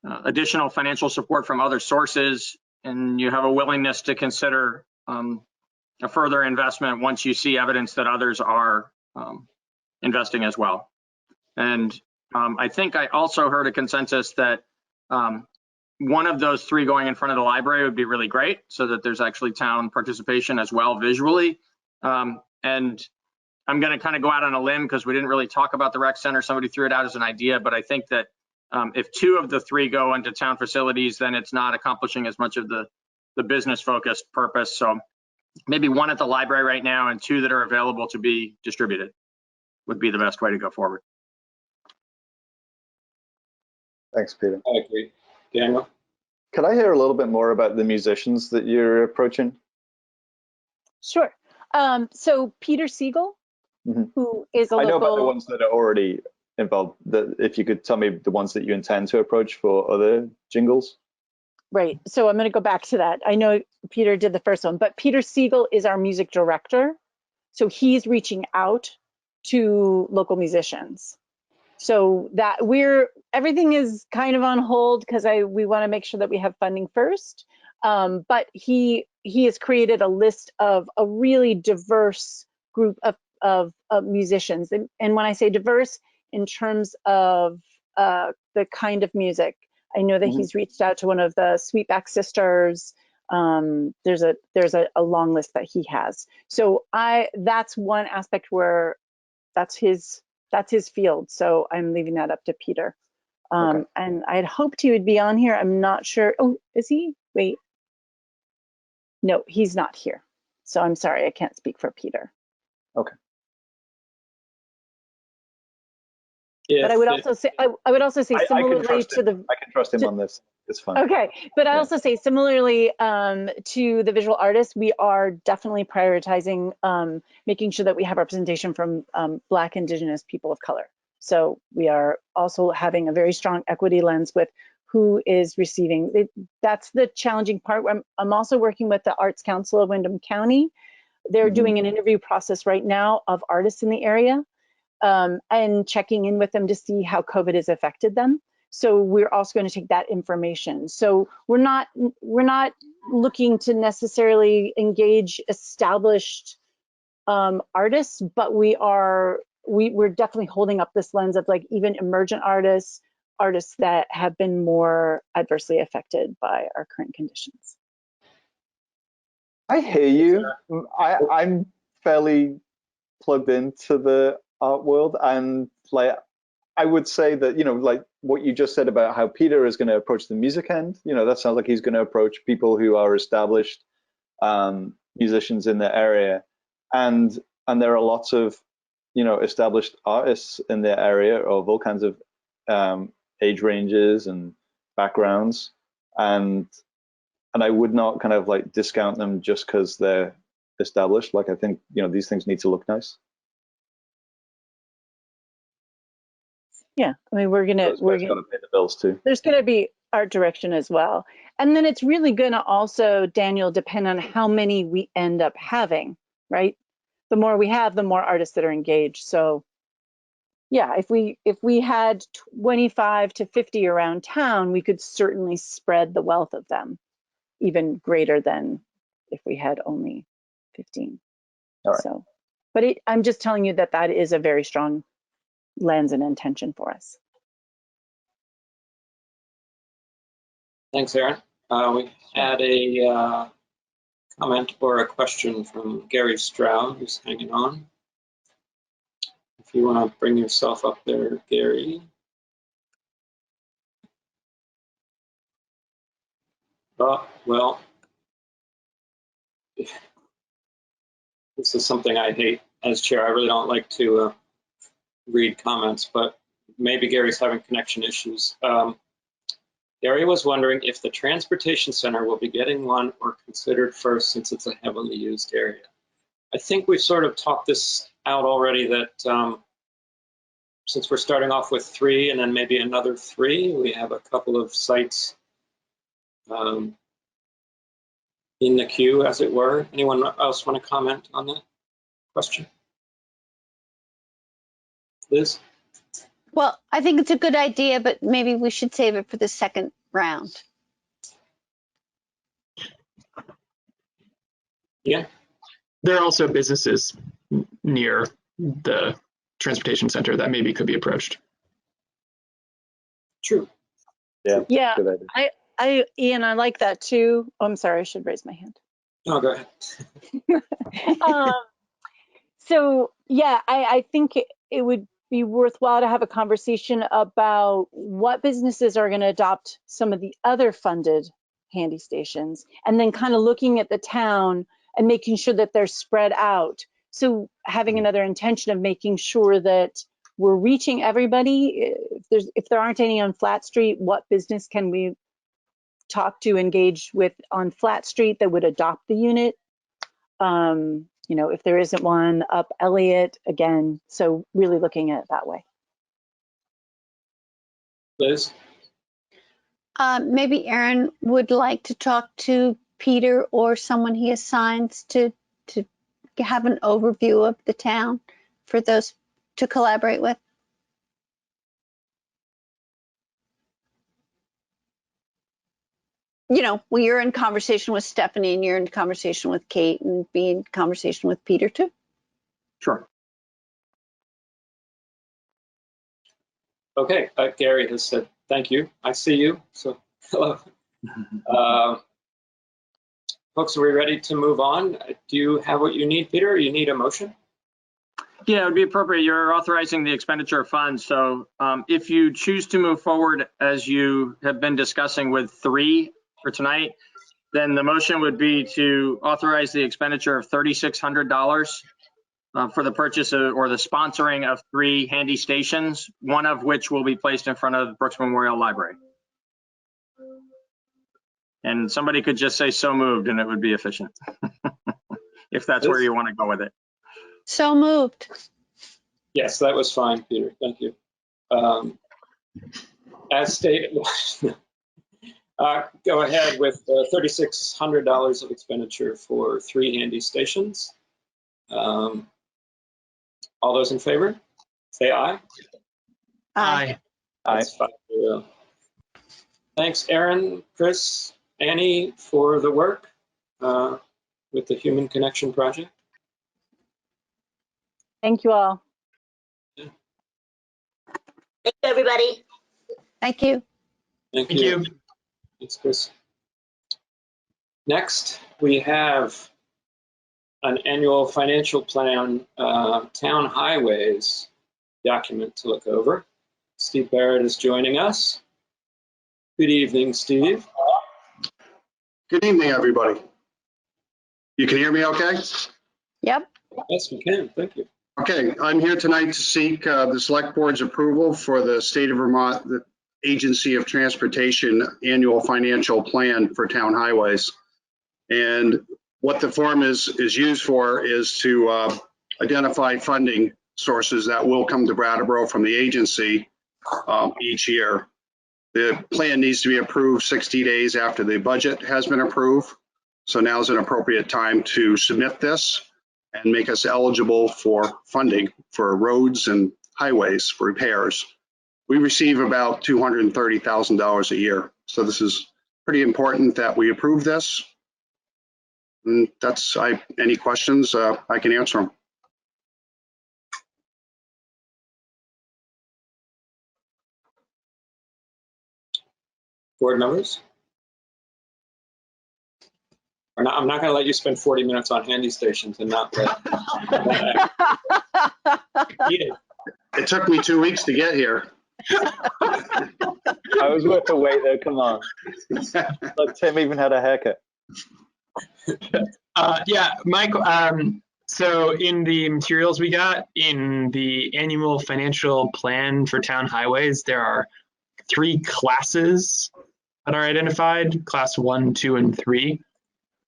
Speaker 3: additional financial support from other sources, and you have a willingness to consider a further investment once you see evidence that others are investing as well. And I think I also heard a consensus that one of those 3 going in front of the library would be really great, so that there's actually town participation as well visually. And I'm going to kind of go out on a limb because we didn't really talk about the rec center. Somebody threw it out as an idea, but I think that if 2 of the 3 go into town facilities, then it's not accomplishing as much of the business focused purpose. So maybe 1 at the library right now and 2 that are available to be distributed would be the best way to go forward.
Speaker 4: Thanks, Peter.
Speaker 1: I agree. Daniel?
Speaker 4: Could I hear a little bit more about the musicians that you're approaching?
Speaker 2: Sure. So Peter Siegel, who is a
Speaker 4: I
Speaker 2: local.
Speaker 4: know about the ones that are already involved. If you could tell me the ones that you intend to approach for other jingles.
Speaker 2: Right. So I'm going to go back to that. I know Peter did the first one, but Peter Siegel is our music director. So he's reaching out to local musicians. So that everything is kind of on hold because we want to make sure that we have funding first. But he has created a list of a really diverse group of musicians. And when I say diverse, in terms of the kind of music, I know that he's reached out to one of the Sweetback Sisters. There's a long list that he has. So that's one aspect where that's his field. So I'm leaving that up to Peter.
Speaker 4: Okay.
Speaker 2: And I had hoped he would be on here. I'm not sure. Oh, is he? Wait. No, he's not here. So I'm sorry, I can't speak for Peter.
Speaker 4: Okay.
Speaker 2: But I would also say similarly to the.
Speaker 4: I can trust him on this. It's fine.
Speaker 2: Okay, but I also say similarly to the visual artists, we are definitely prioritizing making sure that we have representation from Black, Indigenous, people of color. So we are also having a very strong equity lens with who is receiving. That's the challenging part. I'm also working with the Arts Council of Windham County. They're doing an interview process right now of artists in the area and checking in with them to see how COVID has affected them. So we're also going to take that information. So we're not looking to necessarily engage established artists, but we're definitely holding up this lens of like even emergent artists that have been more adversely affected by our current conditions.
Speaker 4: I hear you. I'm fairly plugged into the art world, and like I would say that, you know, like what you just said about how Peter is going to approach the music end, you know, that sounds like he's going to approach people who are established musicians in the area, and there are lots of, you know, established artists in the area of all kinds of age ranges and backgrounds, and I would not kind of like discount them just because they're established. Like, I think, you know, these things need to look nice.
Speaker 2: Yeah, I mean, we're gonna
Speaker 4: pay the bills too.
Speaker 2: There's gonna be art direction as well, and then it's really gonna also, Daniel, depend on how many we end up having, right? The more we have, the more artists that are engaged. So, yeah, if we had 25 to 50 around town, we could certainly spread the wealth of them even greater than if we had only 15.
Speaker 4: All right.
Speaker 2: So, but I'm just telling you that that is a very strong lens and intention for us.
Speaker 1: Thanks, Aaron. We had a comment or a question from Gary Stroud, who's hanging on. If you want to bring yourself up there, Gary. Well, this is something I hate as chair. I really don't like to read comments, but maybe Gary's having connection issues. Gary was wondering if the transportation center will be getting one or considered first, since it's a heavily used area. I think we've sort of talked this out already, that since we're starting off with 3 and then maybe another 3, we have a couple of sites in the queue, as it were. Anyone else want to comment on that question? Liz?
Speaker 6: Well, I think it's a good idea, but maybe we should save it for the second round.
Speaker 1: Yeah.
Speaker 7: There are also businesses near the transportation center that maybe could be approached.
Speaker 1: True.
Speaker 4: Yeah.
Speaker 2: Yeah,
Speaker 4: Good idea.
Speaker 2: Ian, I like that too. Oh, I'm sorry, I should raise my hand.
Speaker 1: No, go ahead.
Speaker 2: So yeah, I think it would be worthwhile to have a conversation about what businesses are going to adopt some of the other funded handy stations, and then kind of looking at the town and making sure that they're spread out. So having another intention of making sure that we're reaching everybody. If there aren't any on Flat Street, what business can we talk to, engage with on Flat Street that would adopt the unit? You know, if there isn't one up Elliott, again, so really looking at it that way.
Speaker 1: Liz?
Speaker 6: Maybe Aaron would like to talk to Peter or someone he assigns to have an overview of the town for those to collaborate with. You know, well, you're in conversation with Stephanie and you're in conversation with Kate, and be in conversation with Peter too.
Speaker 3: Sure.
Speaker 1: Okay, Gary has said thank you. I see you, so hello. Folks, are we ready to move on? Do you have what you need, Peter, or you need a motion?
Speaker 3: Yeah, it would be appropriate. You're authorizing the expenditure of funds. So if you choose to move forward as you have been discussing with 3 for tonight, then the motion would be to authorize the expenditure of $3,600 for the purchase of, or the sponsoring of 3 handy stations, one of which will be placed in front of the Brooks Memorial Library. And somebody could just say so moved and it would be efficient, if that's where you want to go with it.
Speaker 6: So moved.
Speaker 1: Yes, that was fine, Peter. Thank you. As stated, go ahead with $3,600 of expenditure for 3 handy stations. All those in favor, say aye.
Speaker 7: Aye.
Speaker 1: That's 5-0. Thanks, Aaron, Chris, Annie, for the work with the Human Connection Project.
Speaker 2: Thank you all.
Speaker 5: Thank you, everybody.
Speaker 6: Thank you.
Speaker 1: Thank
Speaker 7: Thank
Speaker 1: you.
Speaker 7: you.
Speaker 1: Thanks, Chris. Next, we have an annual financial plan, town highways document to look over. Steve Barrett is joining us. Good evening, Steve.
Speaker 9: Good evening, everybody. You can hear me okay?
Speaker 6: Yep.
Speaker 1: Yes, we can. Thank you.
Speaker 9: Okay, I'm here tonight to seek the Select Board's approval for the State of Vermont the Agency of Transportation Annual Financial Plan for Town Highways. And what the form is used for is to identify funding sources that will come to Brattleboro from the agency each year. The plan needs to be approved 60 days after the budget has been approved. So now is an appropriate time to submit this and make us eligible for funding for roads and highways for repairs. We receive about $230,000 a year. So this is pretty important that we approve this. And that's, any questions, I can answer them.
Speaker 1: Board members? I'm not going to let you spend 40 minutes on handy stations and not let.
Speaker 9: It took me 2 weeks to get here.
Speaker 4: I was worth the wait though, come on. Look, Tim even had a haircut.
Speaker 7: Yeah, Mike, so in the materials we got in the annual financial plan for town highways, there are 3 classes that are identified, class 1, 2, and 3.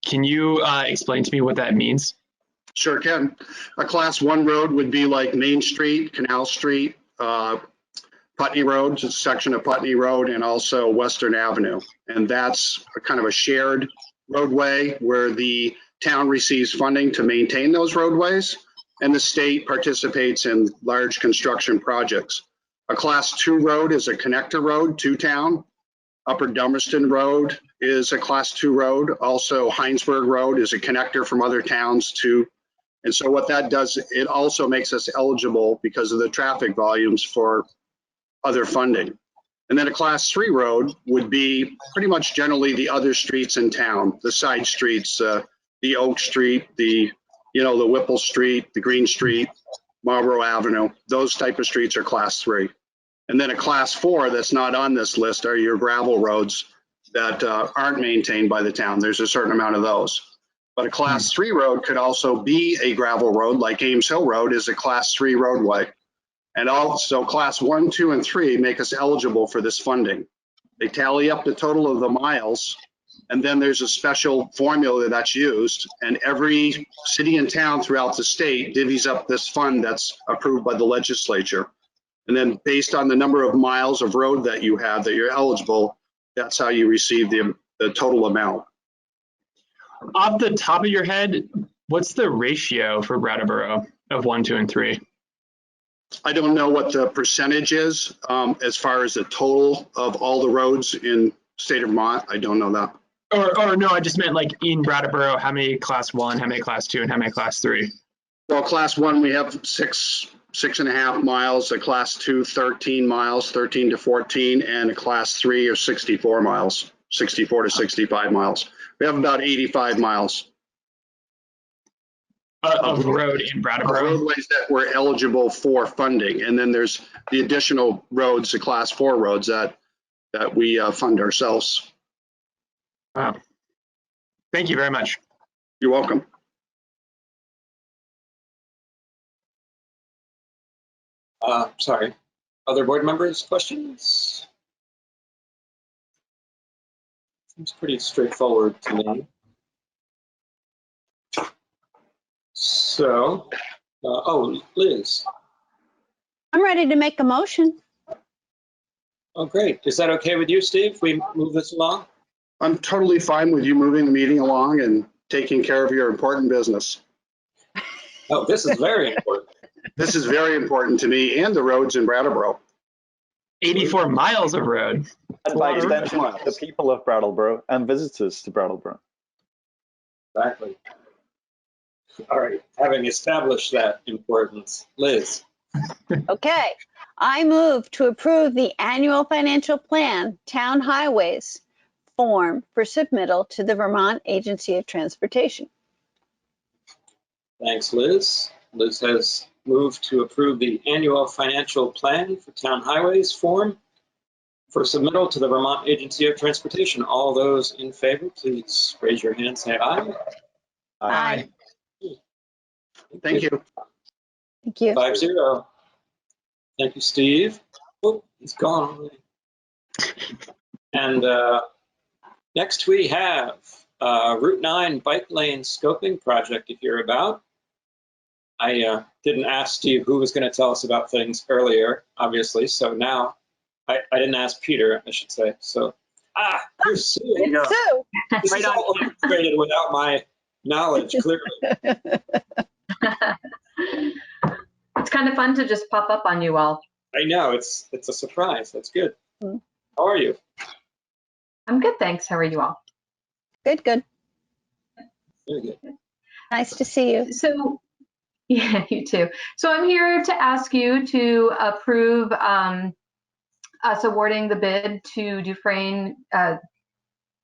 Speaker 7: Can you explain to me what that means?
Speaker 9: Sure can. A class 1 road would be like Main Street, Canal Street, Putney Road, just a section of Putney Road, and also Western Avenue. And that's a kind of a shared roadway where the town receives funding to maintain those roadways, and the state participates in large construction projects. A class 2 road is a connector road to town. Upper Dummerston Road is a class 2 road. Also, Heinsberg Road is a connector from other towns to, and so what that does, it also makes us eligible because of the traffic volumes for other funding. And then a class 3 road would be pretty much generally the other streets in town, the side streets, the Oak Street, the Whipple Street, the Green Street, Marlboro Avenue, those type of streets are class 3. And then a class 4 that's not on this list are your gravel roads that aren't maintained by the town. There's a certain amount of those. But a class 3 road could also be a gravel road, like Ames Hill Road is a class 3 roadway. And also class 1, 2, and 3 make us eligible for this funding. They tally up the total of the miles, and then there's a special formula that's used, and every city and town throughout the state divvies up this fund that's approved by the legislature. And then based on the number of miles of road that you have that you're eligible, that's how you receive the total amount.
Speaker 7: Off the top of your head, what's the ratio for Brattleboro of 1, 2, and 3?
Speaker 9: I don't know what the percentage is as far as the total of all the roads in state of Vermont. I don't know that.
Speaker 7: Or no, I just meant like in Brattleboro, how many class 1, how many class 2, and how many class 3?
Speaker 9: Well, class 1, we have 6.5 miles, a class 2, 13 miles, 13 to 14, and a class 3 or 64 miles, 64 to 65 miles. We have about 85 miles.
Speaker 7: Of road in Brattleboro?
Speaker 9: Roadways that were eligible for funding. And then there's the additional roads, the class 4 roads that we fund ourselves.
Speaker 7: Wow. Thank you very much.
Speaker 9: You're welcome.
Speaker 1: Sorry. Other board members, questions? Seems pretty straightforward to me. So, oh, Liz.
Speaker 6: I'm ready to make a motion.
Speaker 1: Oh, great. Is that okay with you, Steve? We move this along?
Speaker 9: I'm totally fine with you moving the meeting along and taking care of your important business.
Speaker 1: Oh, this is very important.
Speaker 9: This is very important to me and the roads in Brattleboro.
Speaker 7: 84 miles of road.
Speaker 4: And by extension, the people of Brattleboro and visitors to Brattleboro.
Speaker 1: Exactly. All right, having established that importance, Liz.
Speaker 6: Okay, I move to approve the annual financial plan, town highways form for submittal to the Vermont Agency of Transportation.
Speaker 1: Thanks, Liz. Liz has moved to approve the annual financial plan for town highways form for submittal to the Vermont Agency of Transportation. All those in favor, please raise your hand, say aye.
Speaker 6: Aye.
Speaker 9: Thank you.
Speaker 6: Thank you.
Speaker 1: 5-0. Thank you, Steve. Oh, he's gone already. And next we have Route 9 bike lane scoping project to hear about. I didn't ask Steve who was going to tell us about things earlier, obviously, so now I didn't ask Peter, I should say. So, here's Sue.
Speaker 3: Yeah.
Speaker 6: So,
Speaker 1: This is all orchestrated without my knowledge, clearly.
Speaker 10: It's kind of fun to just pop up on you all.
Speaker 1: I know, it's a surprise. That's good.
Speaker 6: Mm.
Speaker 1: How are you?
Speaker 10: I'm good, thanks. How are you all?
Speaker 6: good, good.
Speaker 1: Very good.
Speaker 6: Nice to see you.
Speaker 10: So, yeah, you too. So I'm here to ask you to approve us awarding the bid to Dufresne, the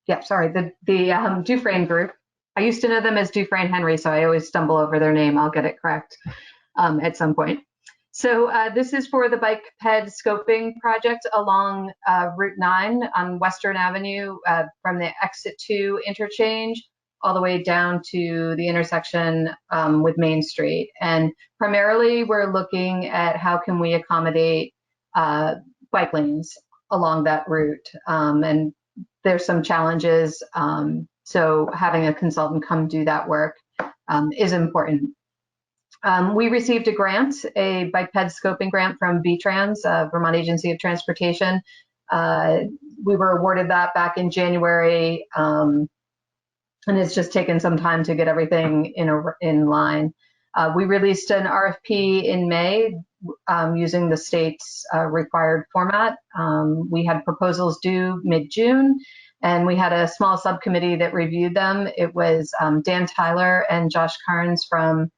Speaker 10: Dufresne Group. I used to know them as Dufresne Henry, so I always stumble over their name. I'll get it correct at some point. So this is for the bike ped scoping project along Route 9 on Western Avenue from the Exit 2 interchange all the way down to the intersection with Main Street. And primarily we're looking at how can we accommodate bike lanes along that route. And there's some challenges. So having a consultant come do that work is important. We received a grant, a bike ped scoping grant from VTrans, Vermont Agency of Transportation. We were awarded that back in January, and it's just taken some time to get everything in line. We released an RFP in May using the state's required format. We had proposals due mid-June, and we had a small subcommittee that reviewed them. It was Dan Tyler and Josh Carnes from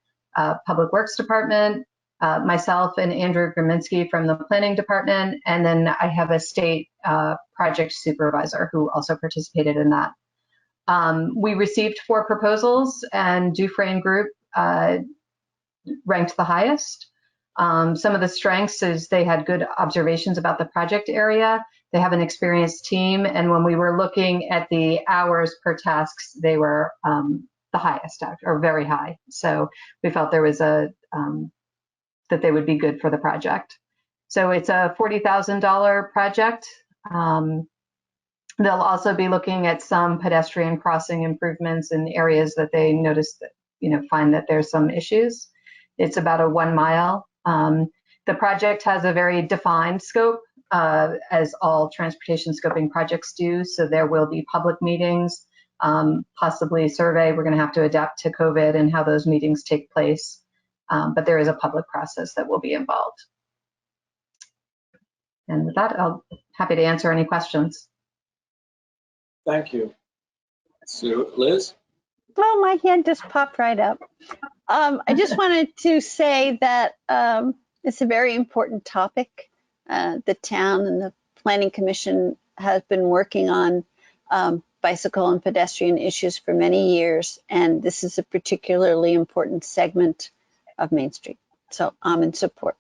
Speaker 10: Public Works Department, myself and Andrew Graminsky from the Planning Department, and then I have a state project supervisor who also participated in that. We received 4 proposals, and Dufresne Group ranked the highest. Some of the strengths is they had good observations about the project area. They have an experienced team, and when we were looking at the hours per tasks, they were the highest, or very high. So we felt there was that they would be good for the project. So it's a $40,000 project. They'll also be looking at some pedestrian crossing improvements in areas that they notice that, find that there's some issues. It's about a 1 mile. The project has a very defined scope, as all transportation scoping projects do. So there will be public meetings, possibly survey. We're going to have to adapt to COVID and how those meetings take place. But there is a public process that will be involved. And with that, I'll happy to answer any questions.
Speaker 1: Thank you. So, Liz?
Speaker 6: Well, my hand just popped right up. I just wanted to say that it's a very important topic. The town and the Planning Commission has been working on bicycle and pedestrian issues for many years, and this is a particularly important segment of Main Street. So I'm in support.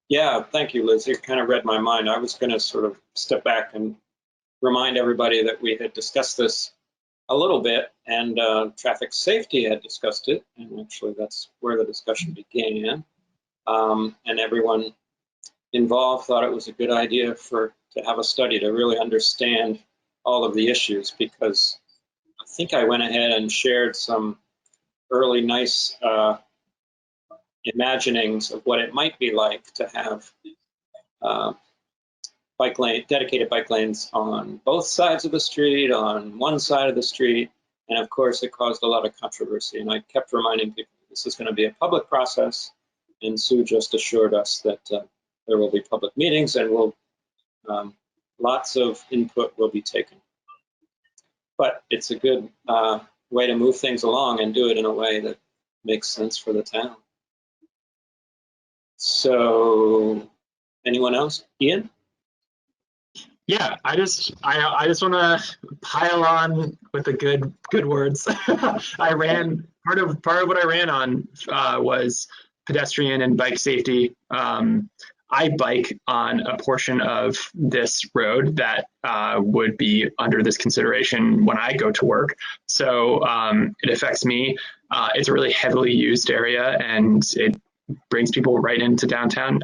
Speaker 1: Yeah, thank you, Liz. You kind of read my mind. I was going to sort of step back and remind everybody that we had discussed this a little bit, and traffic safety had discussed it, and actually that's where the discussion began. And everyone involved thought it was a good idea to have a study to really understand all of the issues, because I think I went ahead and shared some early nice imaginings of what it might be like to have dedicated bike lanes on both sides of the street, on one side of the street, and of course it caused a lot of controversy. And I kept reminding people this is going to be a public process, and Sue just assured us that there will be public meetings and lots of input will be taken. But it's a good way to move things along and do it in a way that makes sense for the town. So, anyone else? Ian?
Speaker 7: Yeah, I just want to pile on with the good words. I ran part of what I ran on was pedestrian and bike safety. I bike on a portion of this road that would be under this consideration when I go to work. So it affects me. It's a really heavily used area, and it brings people right into downtown.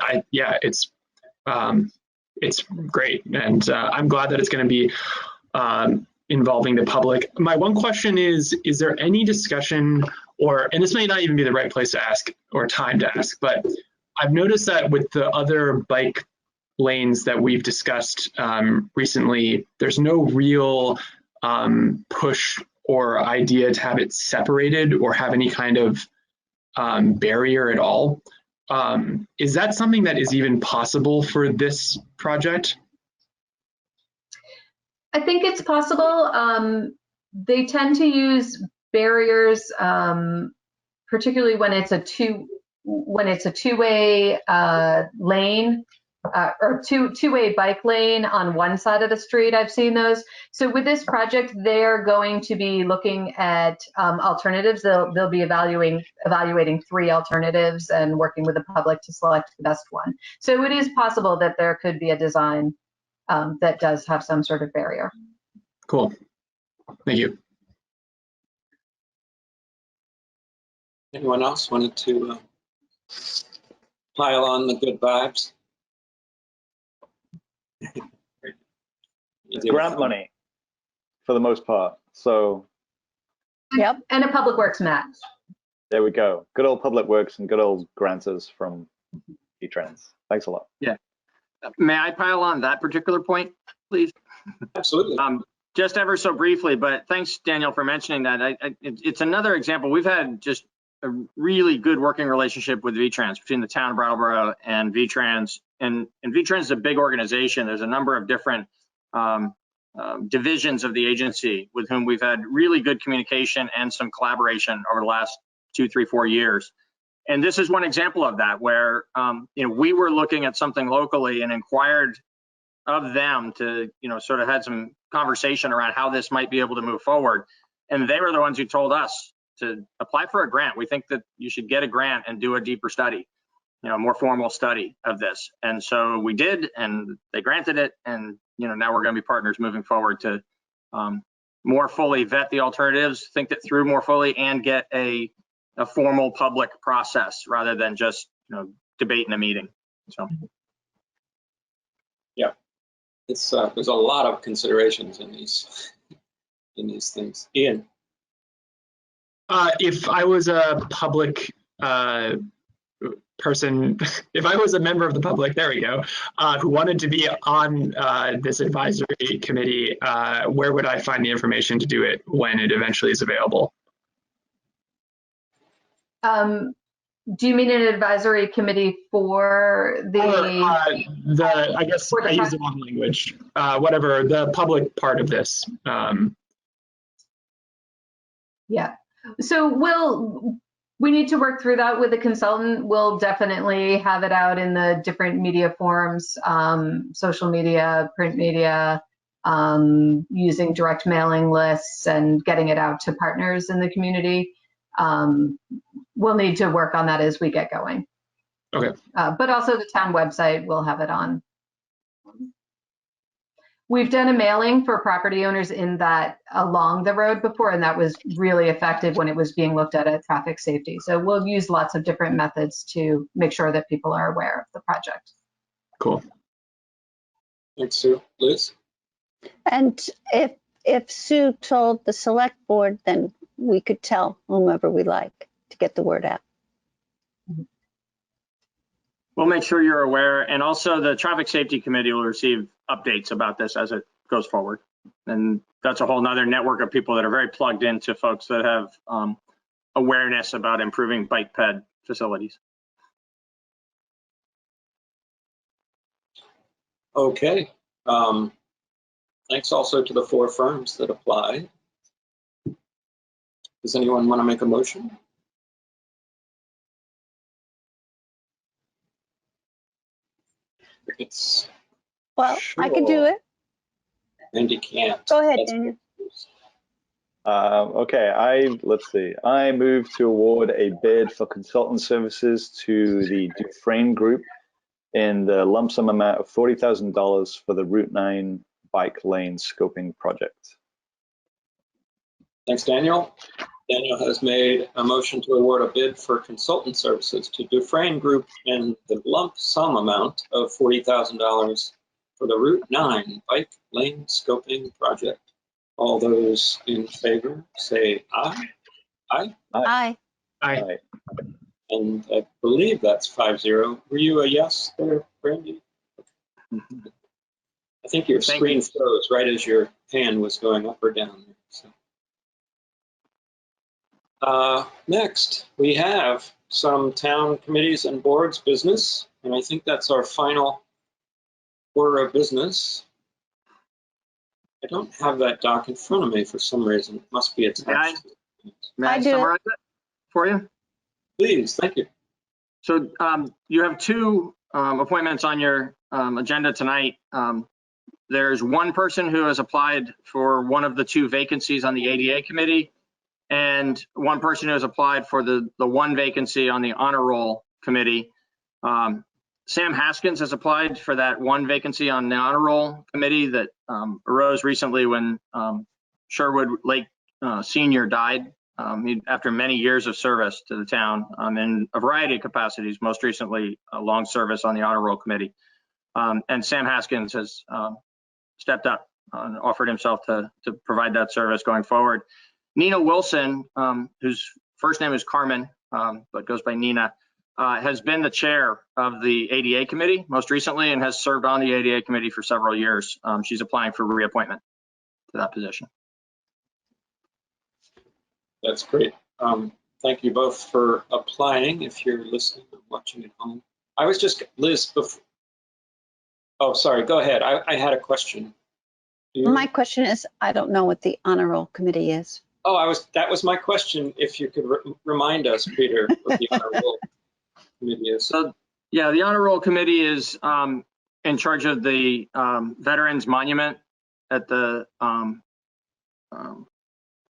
Speaker 7: It's great, and I'm glad that it's going to be involving the public. My one question is there any discussion, and this may not even be the right place to ask or time to ask, but I've noticed that with the other bike lanes that we've discussed recently, there's no real push or idea to have it separated or have any kind of barrier at all. Is that something that is even possible for this project?
Speaker 10: I think it's possible. They tend to use barriers, particularly when it's a two-way lane or two-way bike lane on one side of the street. I've seen those. So with this project, they're going to be looking at alternatives. They'll be evaluating 3 alternatives and working with the public to select the best one. So it is possible that there could be a design that does have some sort of barrier.
Speaker 7: Cool. Thank you.
Speaker 1: Anyone else wanted to pile on the good vibes?
Speaker 4: It's grant money for the most part. So
Speaker 2: Yep.
Speaker 10: And a public works match.
Speaker 4: there we go. Good old public works and good old granters from V-Trans. Thanks a lot.
Speaker 3: Yeah. May I pile on that particular point, please?
Speaker 1: Absolutely.
Speaker 3: Just ever so briefly, but thanks, Daniel, for mentioning that. It's another example. We've had just a really good working relationship with V-Trans, between the town of Brattleboro and V-Trans. And V-Trans is a big organization. There's a number of different divisions of the agency with whom we've had really good communication and some collaboration over the last 2, 3, 4 years. And this is one example of that, where we were looking at something locally and inquired of them to sort of had some conversation around how this might be able to move forward. And they were the ones who told us to apply for a grant. We think that you should get a grant and do a deeper study, more formal study of this. And so we did, and they granted it. And now we're going to be partners moving forward to more fully vet the alternatives, think it through more fully, and get a formal public process rather than just debate in a meeting. So
Speaker 1: yeah, it's there's a lot of considerations in these things. Ian.
Speaker 7: If I was a public person, if I was a member of the public, there we go, who wanted to be on this advisory committee, where would I find the information to do it when it eventually is available?
Speaker 10: Do you mean an advisory committee for the?
Speaker 7: I guess I use the wrong language. Whatever, the public part of this.
Speaker 10: Yeah. So we need to work through that with the consultant. We'll definitely have it out in the different media forms, social media, print media, using direct mailing lists and getting it out to partners in the community. We'll need to work on that as we get going.
Speaker 7: Okay.
Speaker 10: But also the town website will have it on. We've done a mailing for property owners in that along the road before, and that was really effective when it was being looked at traffic safety. So we'll use lots of different methods to make sure that people are aware of the project.
Speaker 7: Cool.
Speaker 1: Thanks, Sue. Liz?
Speaker 6: And if Sue told the select board, then we could tell whomever we like to get the word out.
Speaker 3: We'll make sure you're aware, and also the Traffic Safety Committee will receive updates about this as it goes forward. And that's a whole nother network of people that are very plugged into folks that have awareness about improving bike ped facilities.
Speaker 1: Okay. Thanks also to the 4 firms that applied. Does anyone want to make a motion?
Speaker 6: Well,
Speaker 1: Sure.
Speaker 6: I can do it.
Speaker 1: Randy can't.
Speaker 6: Go ahead,
Speaker 1: That's
Speaker 6: Daniel.
Speaker 4: Okay, let's see. I move to award a bid for consultant services to the Dufresne Group in the lump sum amount of $40,000 for the Route 9 bike lane scoping project.
Speaker 1: Thanks, Daniel. Daniel has made a motion to award a bid for consultant services to Dufresne Group in the lump sum amount of $40,000 for the Route 9 bike lane scoping project. All those in favor say aye. Aye.
Speaker 6: Aye.
Speaker 7: Aye.
Speaker 1: And I believe that's 5-0. Were you a yes there, Brandy? I think your screen froze right as your hand was going up or down there. So. Next, we have some town committees and boards business, and I think that's our final order of business. I don't have that doc in front of me for some reason. It must be attached.
Speaker 3: May I
Speaker 6: I do.
Speaker 3: summarize it for you?
Speaker 1: Please, thank you.
Speaker 3: So you have two appointments on your agenda tonight. There's one person who has applied for one of the two vacancies on the ADA committee, and one person who has applied for the one vacancy on the honor roll committee. Sam Haskins has applied for that one vacancy on the honor roll committee that arose recently when Sherwood Lake Sr. died after many years of service to the town in a variety of capacities, most recently a long service on the honor roll committee. And Sam Haskins has stepped up and offered himself to provide that service going forward. Nina Wilson, whose first name is Carmen, but goes by Nina, has been the chair of the ADA committee most recently and has served on the ADA committee for several years. She's applying for reappointment to that position.
Speaker 1: That's great. Thank you both for applying. If you're listening or watching at home, I was just, Liz, before. Oh, sorry, go ahead. I had a question.
Speaker 6: My question is, I don't know what the honor roll committee is.
Speaker 1: Oh, that was my question. If you could remind us, Peter, what the honor roll committee is.
Speaker 3: So, yeah, the honor roll committee is in charge of the Veterans Monument at the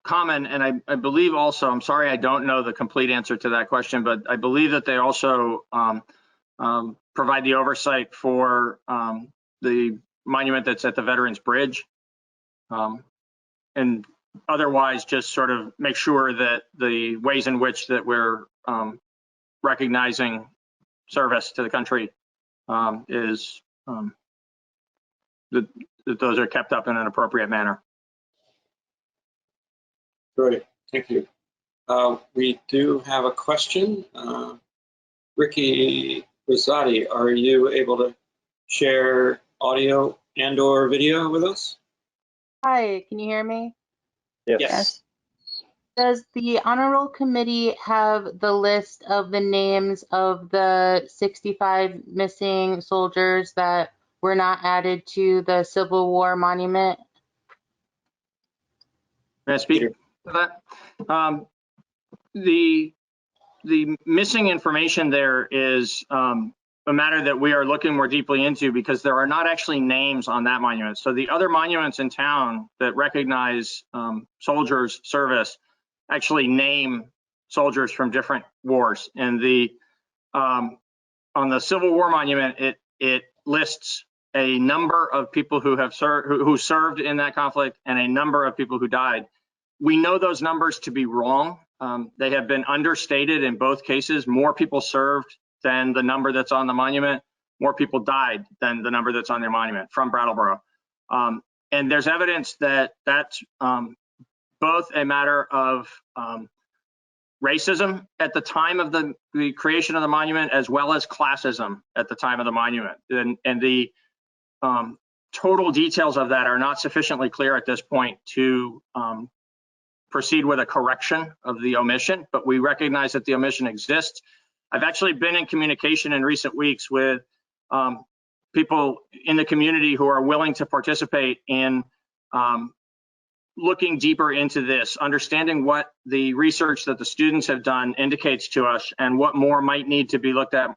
Speaker 3: Common, and I believe also, I'm sorry, I don't know the complete answer to that question, but I believe that they also provide the oversight for the monument that's at the Veterans Bridge, and otherwise just sort of make sure that the ways in which that we're recognizing service to the country is that those are kept up in an appropriate manner.
Speaker 1: Great, thank you. We do have a question. Ricky Rosati, are you able to share audio and/or video with us?
Speaker 11: Hi, can you hear me?
Speaker 1: Yes.
Speaker 11: Does the honor roll committee have the list of the names of the 65 missing soldiers that were not added to the Civil War monument?
Speaker 3: May I speak to that? The missing information there is a matter that we are looking more deeply into because there are not actually names on that monument. So the other monuments in town that recognize soldiers' service actually name soldiers from different wars. And on the Civil War monument, it lists a number of people who have served in that conflict and a number of people who died. We know those numbers to be wrong. They have been understated in both cases. More people served than the number that's on the monument. More people died than the number that's on the monument from Brattleboro. And there's evidence that that's both a matter of racism at the time of the creation of the monument, as well as classism at the time of the monument. And the total details of that are not sufficiently clear at this point to proceed with a correction of the omission, but we recognize that the omission exists. I've actually been in communication in recent weeks with people in the community who are willing to participate in looking deeper into this, understanding what the research that the students have done indicates to us and what more might need to be looked at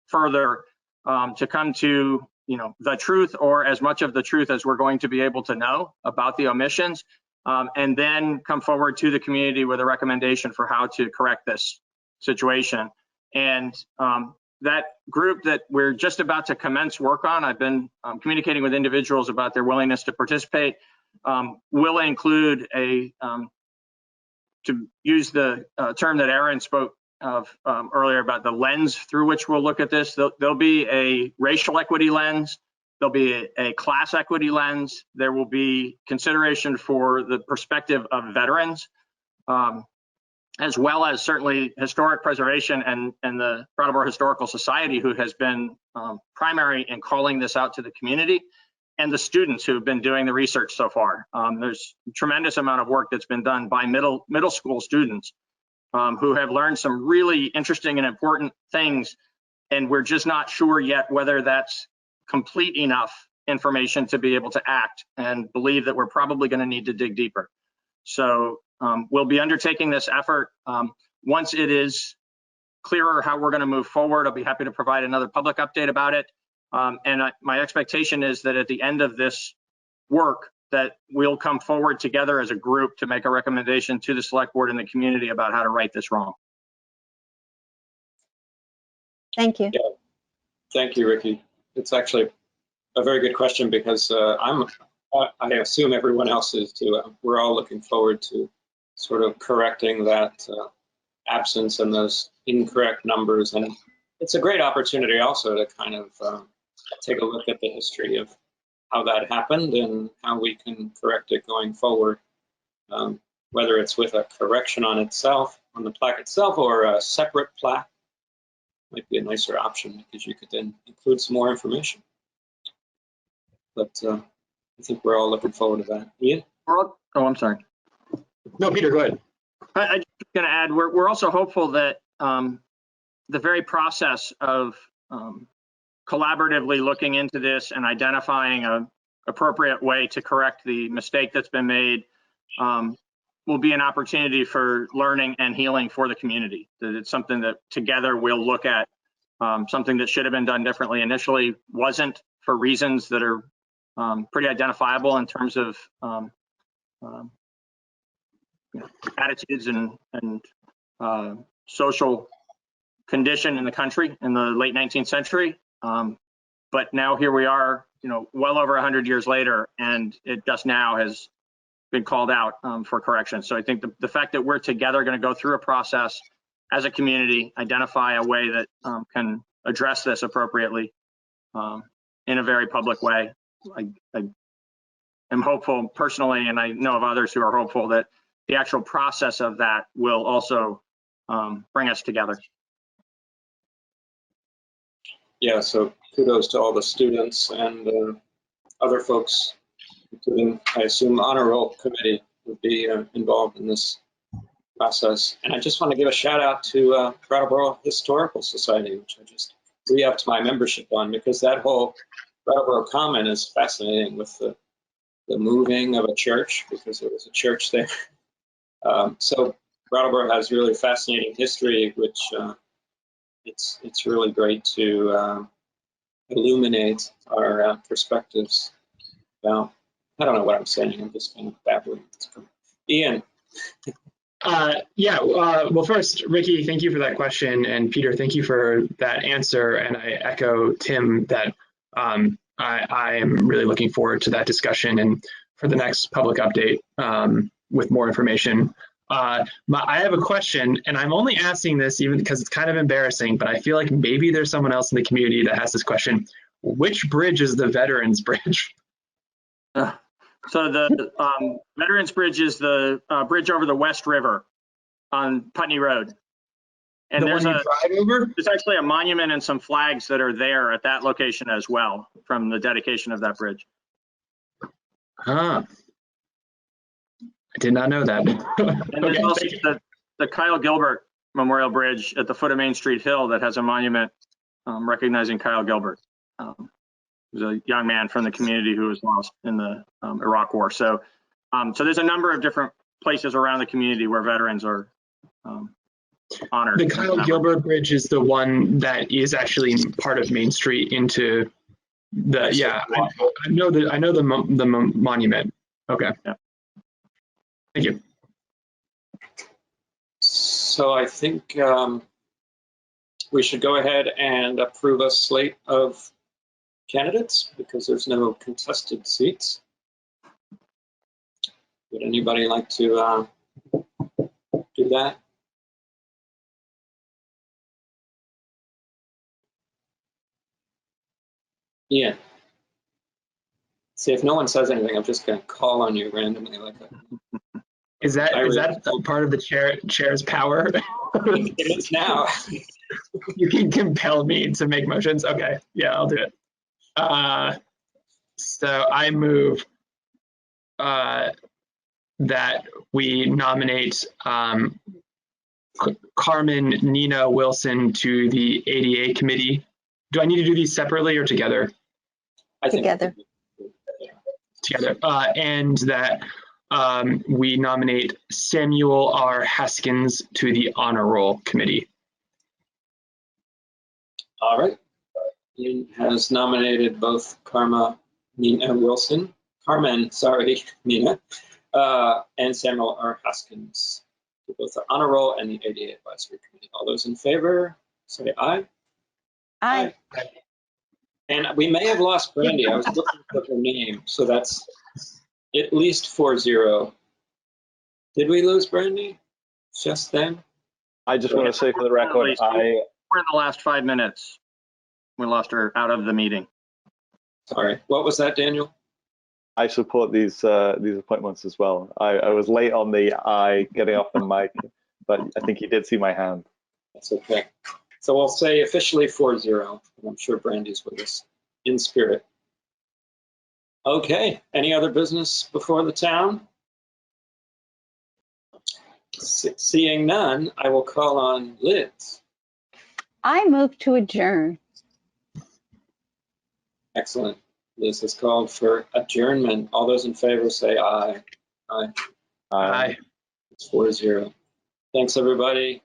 Speaker 3: further to come to the truth, or as much of the truth as we're going to be able to know about the omissions, and then come forward to the community with a recommendation for how to correct this situation. And that group that we're just about to commence work on, I've been communicating with individuals about their willingness to participate, will include to use the term that Aaron spoke of earlier about the lens through which we'll look at this. There'll be a racial equity lens. There'll be a class equity lens. There will be consideration for the perspective of veterans, as well as certainly historic preservation and the Brattleboro Historical Society, who has been primary in calling this out to the community, and the students who have been doing the research so far. There's a tremendous amount of work that's been done by middle school students who have learned some really interesting and important things, and we're just not sure yet whether that's complete enough information to be able to act, and believe that we're probably going to need to dig deeper. So we'll be undertaking this effort. Once it is clearer how we're going to move forward, I'll be happy to provide another public update about it. My expectation is that at the end of this work, that we'll come forward together as a group to make a recommendation to the select board and the community about how to right this wrong.
Speaker 6: Thank you.
Speaker 1: Yeah. Thank you, Ricky. It's actually a very good question, because I assume everyone else is too. We're all looking forward to sort of correcting that absence and those incorrect numbers. And it's a great opportunity also to kind of take a look at the history of how that happened and how we can correct it going forward, whether it's with a correction on itself, on the plaque itself, or a separate plaque. Might be a nicer option, because you could then include some more information. But I think we're all looking forward to that. Ian?
Speaker 3: Oh, I'm sorry.
Speaker 7: No, Peter, go ahead.
Speaker 3: I'm just going to add, we're also hopeful that the very process of collaboratively looking into this and identifying an appropriate way to correct the mistake that's been made will be an opportunity for learning and healing for the community. That it's something that together we'll look at, something that should have been done differently initially, wasn't, for reasons that are pretty identifiable in terms of attitudes and social condition in the country in the late 19th century. But now here we are, well over 100 years later, and it just now has been called out for correction. So I think the fact that we're together going to go through a process as a community, identify a way that can address this appropriately in a very public way. I am hopeful personally, and I know of others who are hopeful, that the actual process of that will also bring us together.
Speaker 1: Yeah, so kudos to all the students and other folks, including, I assume, honor roll committee would be involved in this process. And I just want to give a shout out to Brattleboro Historical Society, which I just re-upped my membership on, because that whole Brattleboro Common is fascinating, with the moving of a church, because there was a church there. So Brattleboro has really fascinating history, which it's really great to illuminate our perspectives about. I don't know what I'm saying. I'm just kind of babbling. Ian.
Speaker 7: Well, first, Ricky, thank you for that question, and Peter, thank you for that answer. And I echo Tim that I am really looking forward to that discussion and for the next public update with more information. I have a question, and I'm only asking this even because it's kind of embarrassing, but I feel like maybe there's someone else in the community that has this question. Which bridge is the Veterans Bridge?
Speaker 3: So the Veterans Bridge is the bridge over the West River on Putney Road. And there's actually a monument and some flags that are there at that location as well from the dedication of that bridge.
Speaker 7: I did not know that.
Speaker 3: And there's also the Kyle Gilbert Memorial Bridge at the foot of Main Street Hill that has a monument recognizing Kyle Gilbert. He was a young man from the community who was lost in the Iraq War. So there's a number of different places around the community where veterans are honored.
Speaker 7: The Kyle Gilbert Bridge is the one that is actually part of Main Street into Yeah, I know the monument. Okay.
Speaker 3: Yeah.
Speaker 7: Thank you.
Speaker 1: So I think we should go ahead and approve a slate of candidates because there's no contested seats. Would anybody like to do that? Ian. See, if no one says anything, I'm just going to call on you randomly like that.
Speaker 7: Is that part of the chair's power?
Speaker 1: It is now.
Speaker 7: You can compel me to make motions. Okay, yeah, I'll do it. So I move that we nominate Carmen Nina Wilson to the ADA committee. Do I need to do these separately or together?
Speaker 1: I think
Speaker 6: Together.
Speaker 7: Together. And that we nominate Samuel R. Haskins to the honor roll committee.
Speaker 1: All right. Ian has nominated both Carmen Nina, and Samuel R. Haskins to both the honor roll and the ADA advisory committee. All those in favor, say aye.
Speaker 6: Aye.
Speaker 1: And we may have lost Brandy. I was looking for her name, so that's at least 4-0. Did we lose Brandy just then?
Speaker 4: I just want to say for the record,
Speaker 3: We're in the last 5 minutes. We lost her out of the meeting.
Speaker 1: Sorry. What was that, Daniel?
Speaker 4: I support these appointments as well. I was late on the getting off the mic, but I think he did see my hand.
Speaker 1: That's okay. So we'll say officially 4-0, and I'm sure Brandy's with us in spirit. Okay, any other business before the town? Seeing none, I will call on Liz.
Speaker 6: I move to adjourn.
Speaker 1: Excellent. Liz has called for adjournment. All those in favor say aye. Aye.
Speaker 7: Aye.
Speaker 1: It's 4-0. Thanks, everybody.